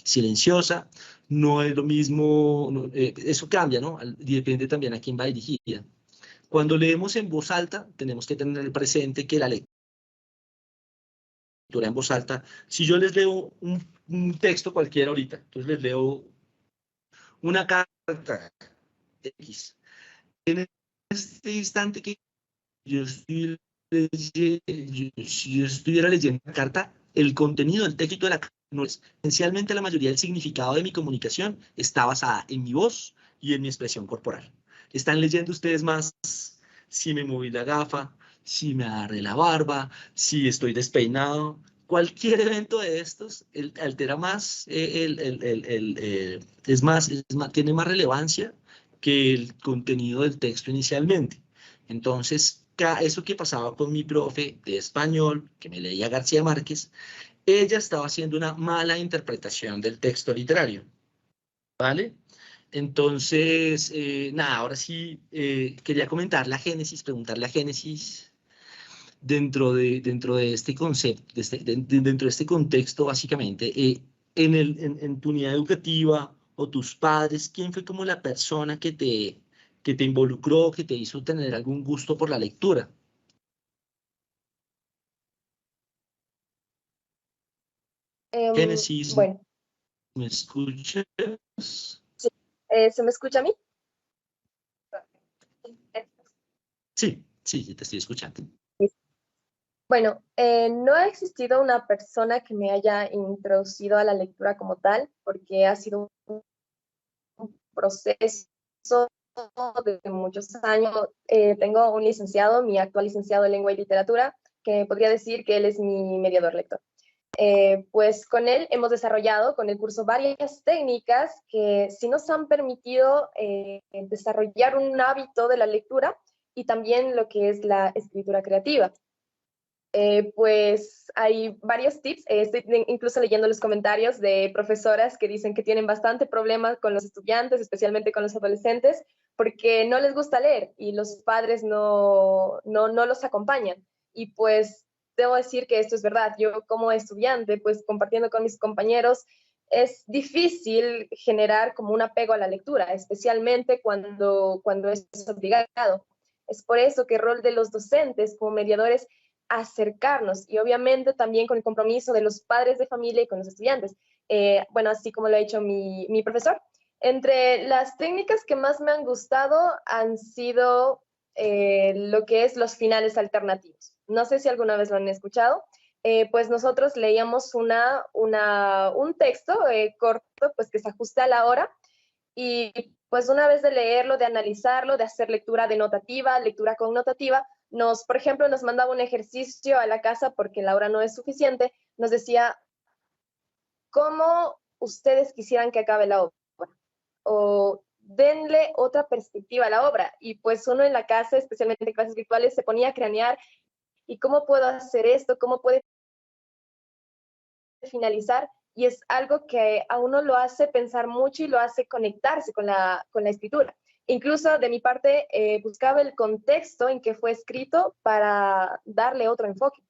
silenciosa, no es lo mismo, eso cambia, ¿no? Depende también a quién va dirigida. Cuando leemos en voz alta, tenemos que tener presente que la lectura en voz alta, si yo les leo un texto cualquiera ahorita, entonces les leo una carta X. En este instante que si yo estuviera leyendo la carta, el contenido del texto de la carta no es. Esencialmente la mayoría del significado de mi comunicación está basada en mi voz y en mi expresión corporal. Están leyendo ustedes más si me moví la gafa, si me agarré la barba, si estoy despeinado. Cualquier evento de estos altera más, tiene más relevancia que el contenido del texto inicialmente. Entonces, eso que pasaba con mi profe de español, que me leía García Márquez, ella estaba haciendo una mala interpretación del texto literario, ¿vale? Entonces, nada, ahora sí quería comentar la génesis, preguntarle a Génesis, dentro de este concepto, dentro de este contexto, básicamente, en tu unidad educativa o tus padres, ¿quién fue como la persona que te involucró, que te hizo tener algún gusto por la lectura? Génesis, Bueno, ¿me escuchas? sí. ¿Se me escucha a mí? Sí, sí, te estoy escuchando. Bueno, no ha existido una persona que me haya introducido a la lectura como tal, porque ha sido un proceso de muchos años. Tengo un licenciado, mi actual licenciado en Lengua y Literatura, que podría decir que él es mi mediador lector. Pues con él hemos desarrollado con el curso varias técnicas que sí nos han permitido desarrollar un hábito de la lectura y también lo que es la escritura creativa. Pues hay varios tips, estoy incluso leyendo los comentarios de profesoras que dicen que tienen bastante problemas con los estudiantes, especialmente con los adolescentes, porque no les gusta leer y los padres no los acompañan. Y pues debo decir que esto es verdad. Yo como estudiante, pues compartiendo con mis compañeros, es difícil generar como un apego a la lectura, especialmente cuando es obligado. Es por eso que el rol de los docentes como mediadores acercarnos y obviamente también con el compromiso de los padres de familia y con los estudiantes. Bueno, así como lo ha hecho mi profesor. Entre las técnicas que más me han gustado han sido lo que es los finales alternativos. No sé si alguna vez lo han escuchado. Pues nosotros leíamos un texto corto, pues que se ajusta a la hora, y pues una vez de leerlo, de analizarlo, de hacer lectura denotativa, lectura connotativa, por ejemplo, nos mandaba un ejercicio a la casa porque la hora no es suficiente, nos decía, ¿cómo ustedes quisieran que acabe la obra? O denle otra perspectiva a la obra. Y pues uno en la casa, especialmente en clases virtuales, se ponía a cranear, ¿y cómo puedo hacer esto? ¿Cómo puede finalizar? Y es algo que a uno lo hace pensar mucho y lo hace conectarse con la escritura. Incluso de mi parte buscaba el contexto en que fue escrito para darle otro enfoque.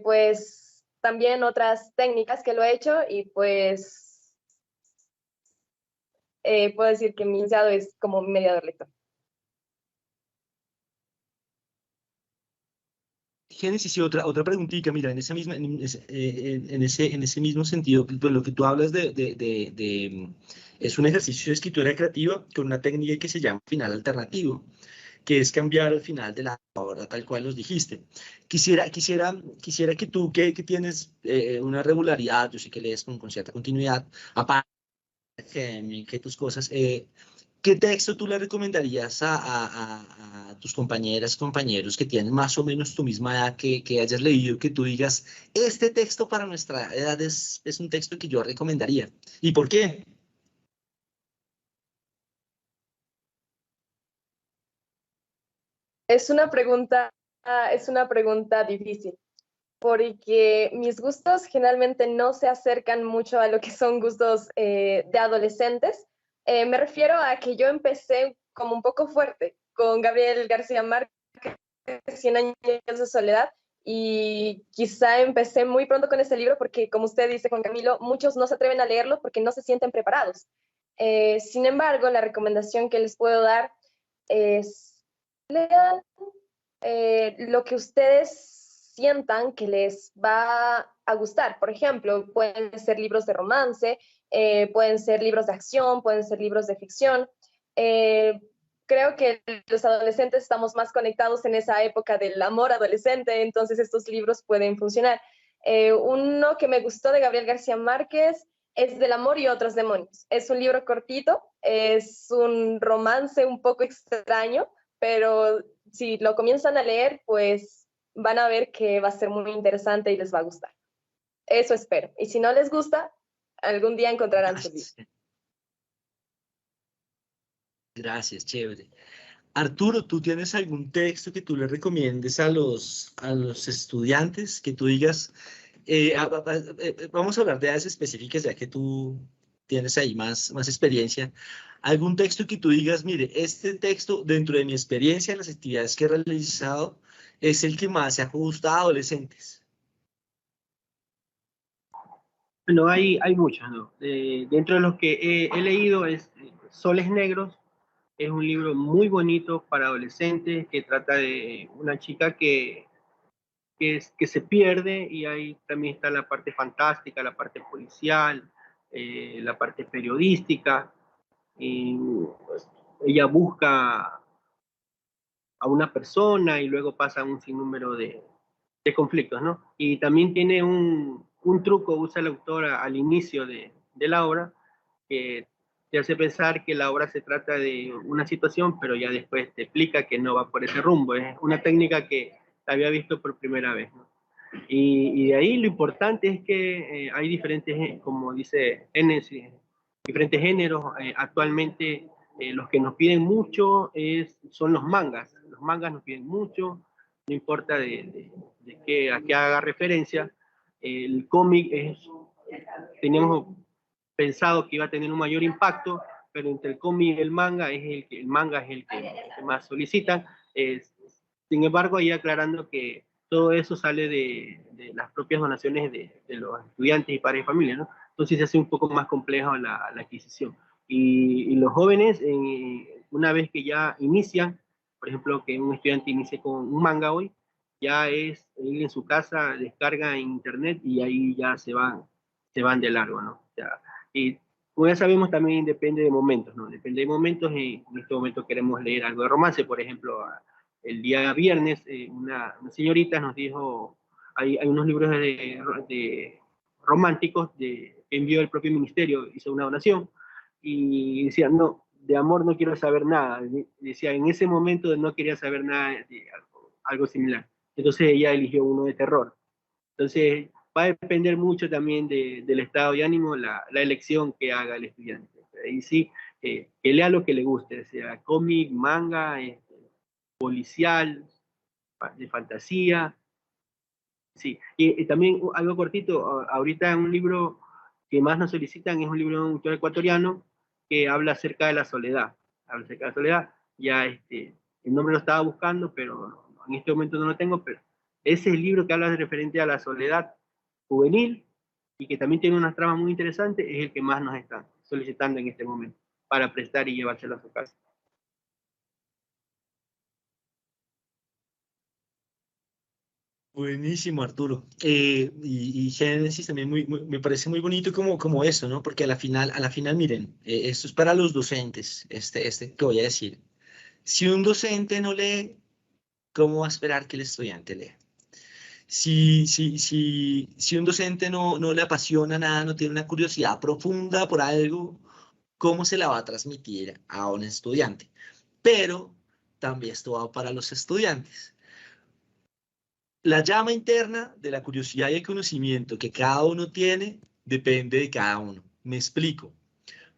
Pues también otras técnicas que lo he hecho y pues puedo decir que mi licenciado es como mediador lector. Génesis, y otra preguntita, mira, en ese mismo sentido, pues lo que tú hablas es un ejercicio de escritura creativa con una técnica que se llama final alternativo, que es cambiar el final de la obra, tal cual los dijiste. Quisiera que tú, que tienes una regularidad, yo sé que lees con cierta continuidad, aparte que tus cosas, ¿qué texto tú le recomendarías a tus compañeras, compañeros que tienen más o menos tu misma edad, que hayas leído, que tú digas, este texto para nuestra edad es un texto que yo recomendaría? ¿Y por qué? Es una pregunta difícil, porque mis gustos generalmente no se acercan mucho a lo que son gustos de adolescentes. Me refiero a que yo empecé como un poco fuerte con Gabriel García Márquez Cien años de soledad, y quizá empecé muy pronto con este libro porque, como usted dice, Juan Camilo, muchos no se atreven a leerlo porque no se sienten preparados. Sin embargo, la recomendación que les puedo dar es lean lo que ustedes sientan que les va a gustar. Por ejemplo, pueden ser libros de romance, pueden ser libros de acción, pueden ser libros de ficción. Creo que los adolescentes estamos más conectados en esa época del amor adolescente, entonces estos libros pueden funcionar. Uno que me gustó de Gabriel García Márquez es Del amor y otros demonios. Es un libro cortito, es un romance un poco extraño, pero si lo comienzan a leer, pues van a ver que va a ser muy interesante y les va a gustar. Eso espero. Y si no les gusta, algún día encontrarán su libro. Gracias, chévere. Arturo, ¿tú tienes algún texto que tú le recomiendes a los estudiantes que tú digas, vamos a hablar de áreas específicas ya que tú tienes ahí más experiencia? ¿Algún texto que tú digas, mire, este texto dentro de mi experiencia en las actividades que he realizado es el que más se ajusta a adolescentes? Bueno, hay muchos, ¿no? Dentro de los que he leído es Soles Negros. Es un libro muy bonito para adolescentes que trata de una chica que se pierde, y ahí también está la parte fantástica, la parte policial, la parte periodística. Y pues, ella busca a una persona y luego pasa un sinnúmero de conflictos, ¿no? Y también tiene un truco, usa la autora al inicio de la obra, que te hace pensar que la obra se trata de una situación, pero ya después te explica que no va por ese rumbo. Es una técnica que había visto por primera vez, ¿no? Y de ahí lo importante es que hay diferentes, como dice Enes, diferentes géneros. Actualmente los que nos piden mucho son los mangas. Los mangas nos piden mucho, no importa a qué haga referencia. El cómic teníamos pensado que iba a tener un mayor impacto, pero entre el cómic y el manga el manga es el que más solicitan. Sin embargo, ahí aclarando que todo eso sale de las propias donaciones de los estudiantes y padres de familia, ¿no? Entonces se hace un poco más compleja la adquisición. Y los jóvenes, una vez que ya inician, por ejemplo, que un estudiante inicie con un manga hoy, ya es ir en su casa, descarga en internet y ahí ya se van de largo, ¿no? Ya, y como ya sabemos, también depende de momentos, ¿no? Depende de momentos, y en este momento queremos leer algo de romance. Por ejemplo, el día viernes una señorita nos dijo, hay unos libros de románticos que envió el propio ministerio, hizo una donación, y decía, no, de amor no quiero saber nada. Decía, en ese momento no quería saber nada de algo similar. Entonces ella eligió uno de terror. Entonces va a depender mucho también del estado de ánimo, la elección que haga el estudiante. Y sí, que lea lo que le guste, sea cómic, manga, policial, de fantasía. Sí, y también algo cortito, ahorita un libro que más nos solicitan es un libro de un autor ecuatoriano que habla acerca de la soledad. Habla acerca de la soledad. Ya el nombre lo estaba buscando, pero en este momento no lo tengo, pero ese es el libro que habla de referente a la soledad juvenil y que también tiene unas tramas muy interesantes, es el que más nos están solicitando en este momento para prestar y llevárselo a su casa. Buenísimo, Arturo. Y Génesis también me parece muy bonito como eso, ¿no? Porque a la final, miren, esto es para los docentes, este que voy a decir. Si un docente no lee, ¿cómo va a esperar que el estudiante lea? Si un docente no le apasiona nada, no tiene una curiosidad profunda por algo, ¿cómo se la va a transmitir a un estudiante? Pero también esto va para los estudiantes. La llama interna de la curiosidad y el conocimiento que cada uno tiene depende de cada uno. Me explico.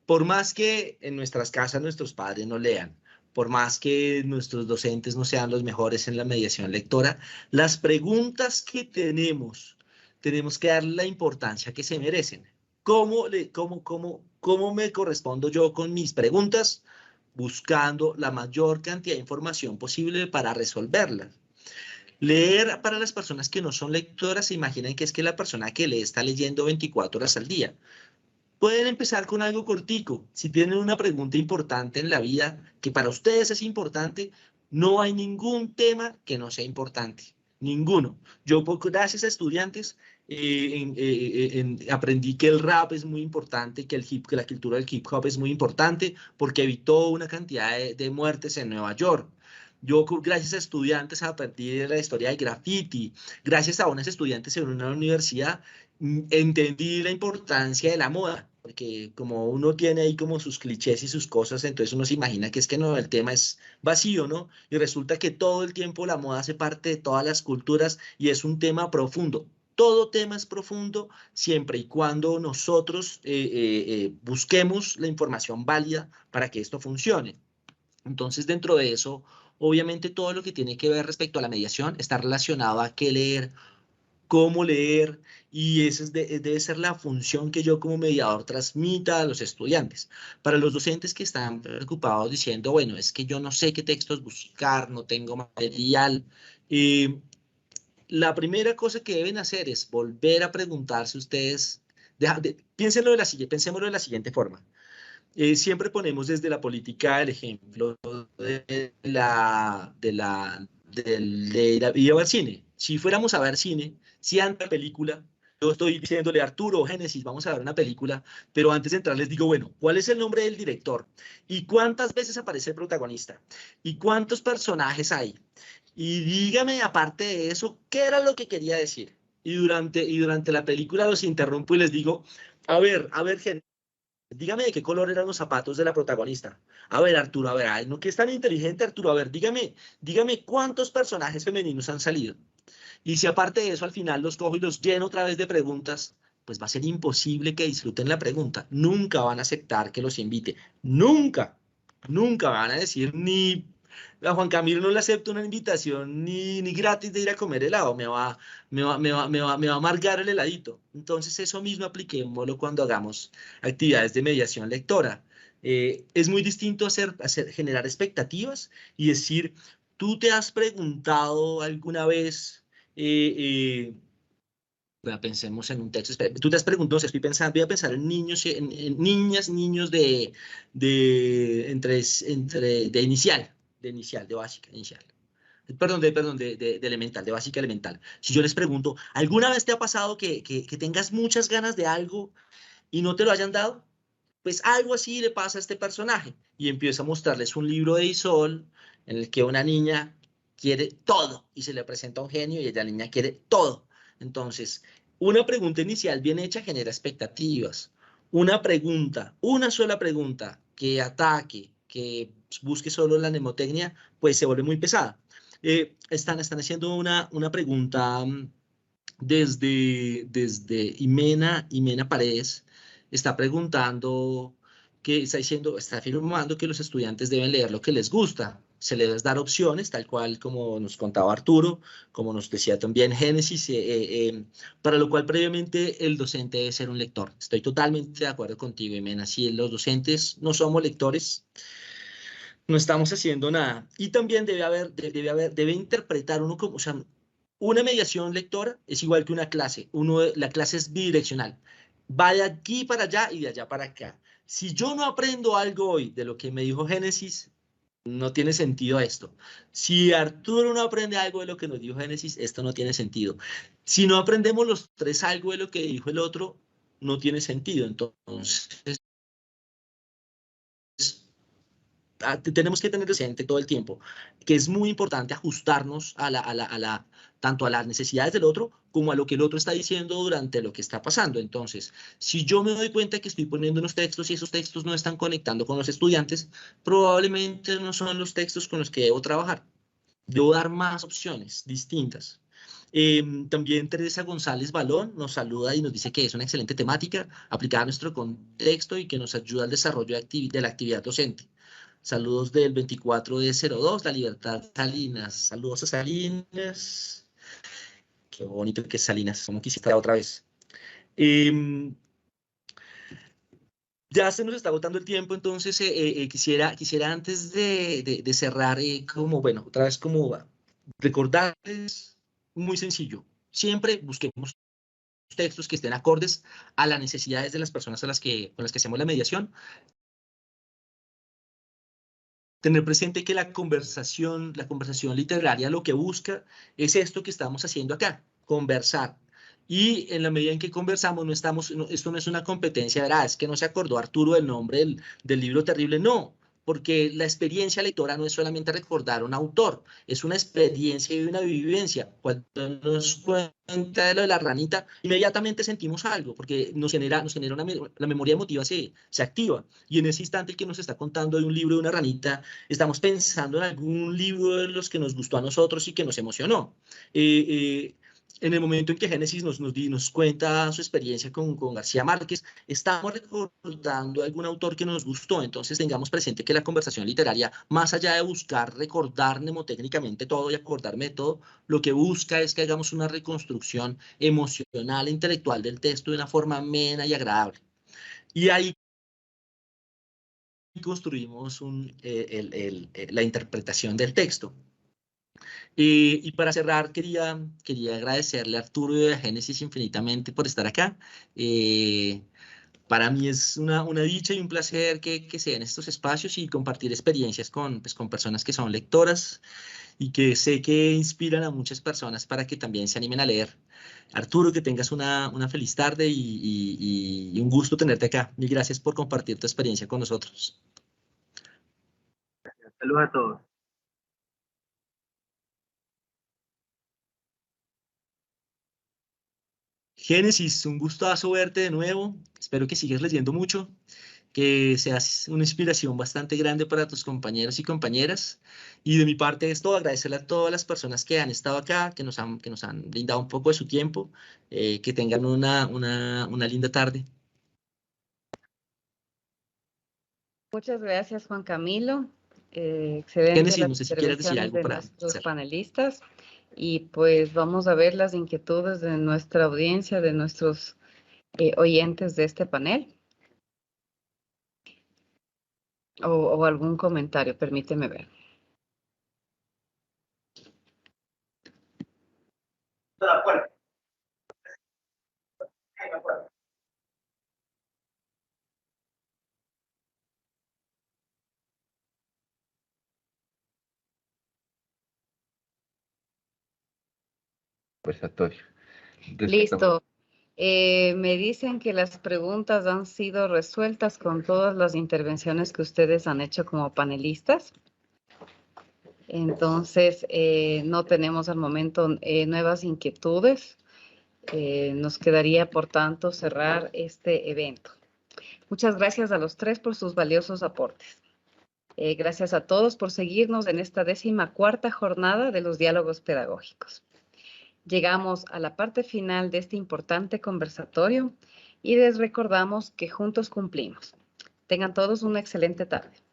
Por más que en nuestras casas nuestros padres no lean, por más que nuestros docentes no sean los mejores en la mediación lectora, las preguntas que tenemos que darle la importancia que se merecen. ¿Cómo me correspondo yo con mis preguntas? Buscando la mayor cantidad de información posible para resolverlas. Leer para las personas que no son lectoras, se imaginan que es que la persona que lee está leyendo 24 horas al día. Pueden empezar con algo cortico. Si tienen una pregunta importante en la vida, que para ustedes es importante, no hay ningún tema que no sea importante. Ninguno. Yo, gracias a estudiantes, aprendí que el rap es muy importante, que la cultura del hip hop es muy importante, porque evitó una cantidad de muertes en Nueva York. Yo, gracias a estudiantes, aprendí de la historia del graffiti. Gracias a unos estudiantes en una universidad, entendí la importancia de la moda, porque como uno tiene ahí como sus clichés y sus cosas, entonces uno se imagina que es que no, el tema es vacío, ¿no? Y resulta que todo el tiempo la moda hace parte de todas las culturas y es un tema profundo. Todo tema es profundo siempre y cuando nosotros busquemos la información válida para que esto funcione. Entonces, dentro de eso, obviamente todo lo que tiene que ver respecto a la mediación está relacionado a qué leer, cómo leer, y esa debe ser la función que yo como mediador transmita a los estudiantes. Para los docentes que están preocupados diciendo, bueno, es que yo no sé qué textos buscar, no tengo material, la primera cosa que deben hacer es volver a preguntarse ustedes, pensémoslo de la siguiente forma. Siempre ponemos desde la política el ejemplo de ir al cine. Si fuéramos a ver cine, si antes de la película, yo estoy diciéndole Arturo o Génesis, vamos a ver una película, pero antes de entrar les digo, bueno, ¿cuál es el nombre del director? ¿Y cuántas veces aparece el protagonista? ¿Y cuántos personajes hay? Y dígame, aparte de eso, ¿qué era lo que quería decir? Y durante la película los interrumpo y les digo, a ver, Génesis, dígame de qué color eran los zapatos de la protagonista. A ver, Arturo, a ver, ay, no que es tan inteligente, Arturo, a ver, dígame cuántos personajes femeninos han salido. Y si aparte de eso al final los cojo y los lleno otra vez de preguntas, pues va a ser imposible que disfruten la pregunta. Nunca van a aceptar que los invite. Nunca, nunca van a decir ni a Juan Camilo no le acepto una invitación ni gratis de ir a comer helado, me va a amargar el heladito. Entonces eso mismo apliquémoslo cuando hagamos actividades de mediación lectora. Es muy distinto generar expectativas y decir, ¿tú te has preguntado alguna vez, pensemos en un texto, espera, tú te has preguntado, estoy pensando, voy a pensar en niños, en niñas, niños de inicial, de básica, inicial. Perdón, de elemental, de básica elemental. Si yo les pregunto, ¿alguna vez te ha pasado que tengas muchas ganas de algo y no te lo hayan dado? Pues algo así le pasa a este personaje. Y empiezo a mostrarles un libro de Isol en el que una niña quiere todo y se le presenta un genio y la niña quiere todo. Entonces, una pregunta inicial bien hecha genera expectativas. Una sola pregunta que ataque, que busque solo la mnemotecnia, pues se vuelve muy pesada. Están haciendo una pregunta desde Imena Paredes, está preguntando, está afirmando que los estudiantes deben leer lo que les gusta. Se les dar opciones, tal cual como nos contaba Arturo, como nos decía también Génesis, para lo cual previamente el docente debe ser un lector. Estoy totalmente de acuerdo contigo, Imena. Si los docentes no somos lectores, no estamos haciendo nada. Y también debe interpretar uno como, o sea, una mediación lectora es igual que una clase. La clase es bidireccional. Va de aquí para allá y de allá para acá. Si yo no aprendo algo hoy de lo que me dijo Génesis, no tiene sentido esto. Si Arturo no aprende algo de lo que nos dijo Génesis, esto no tiene sentido. Si no aprendemos los tres algo de lo que dijo el otro, no tiene sentido. Entonces, tenemos que tener presente todo el tiempo que es muy importante ajustarnos tanto a las necesidades del otro como a lo que el otro está diciendo durante lo que está pasando. Entonces, si yo me doy cuenta que estoy poniendo unos textos y esos textos no están conectando con los estudiantes, probablemente no son los textos con los que debo trabajar. Debo dar más opciones distintas. También Teresa González Balón nos saluda y nos dice que es una excelente temática aplicada a nuestro contexto y que nos ayuda al desarrollo de la actividad docente. Saludos del 24 de 02, La Libertad, Salinas. Saludos a Salinas. Qué bonito que es Salinas, como quisiera estar otra vez. Ya se nos está agotando el tiempo, entonces quisiera antes de cerrar, como, bueno, otra vez como Recordar es muy sencillo. Siempre busquemos textos que estén acordes a las necesidades de las personas con las que hacemos la mediación. Tener presente que la conversación literaria lo que busca es esto que estamos haciendo acá, conversar. Y en la medida en que conversamos, esto no es una competencia, ¿verdad? Es que no se acordó Arturo del nombre del libro terrible, no, porque la experiencia lectora no es solamente recordar a un autor, es una experiencia y una vivencia. Cuando nos cuenta de lo de la ranita, inmediatamente sentimos algo, porque la memoria emotiva se activa. Y en ese instante el que nos está contando de un libro de una ranita, estamos pensando en algún libro de los que nos gustó a nosotros y que nos emocionó. En el momento en que Génesis nos cuenta su experiencia con García Márquez, estamos recordando algún autor que nos gustó. Entonces tengamos presente que la conversación literaria, más allá de buscar recordar mnemotécnicamente todo y acordarme de todo, lo que busca es que hagamos una reconstrucción emocional e intelectual del texto de una forma amena y agradable. Y ahí construimos la interpretación del texto. Y para cerrar, quería agradecerle a Arturo de Génesis infinitamente por estar acá. Para mí es una dicha y un placer que se den estos espacios y compartir experiencias con personas que son lectoras y que sé que inspiran a muchas personas para que también se animen a leer. Arturo, que tengas una feliz tarde y un gusto tenerte acá. Mil gracias por compartir tu experiencia con nosotros. Saludos a todos. Génesis, un gustazo verte de nuevo. Espero que sigas leyendo mucho, que seas una inspiración bastante grande para tus compañeros y compañeras. Y de mi parte es todo, agradecerle a todas las personas que han estado acá, que nos han brindado un poco de su tiempo, que tengan una linda tarde. Muchas gracias, Juan Camilo. Excelente Génesis, las no sé si quieres decir intervenciones algo de para nuestros cerrar. panelistas y pues vamos a ver las inquietudes de nuestra audiencia, de nuestros oyentes de este panel. O algún comentario, permíteme ver. Conversatorio. Listo. Me dicen que las preguntas han sido resueltas con todas las intervenciones que ustedes han hecho como panelistas. Entonces, no tenemos al momento nuevas inquietudes. Nos quedaría, por tanto, cerrar este evento. Muchas gracias a los tres por sus valiosos aportes. Gracias a todos por seguirnos en esta 14ª jornada de los diálogos pedagógicos. Llegamos a la parte final de este importante conversatorio y les recordamos que juntos cumplimos. Tengan todos una excelente tarde.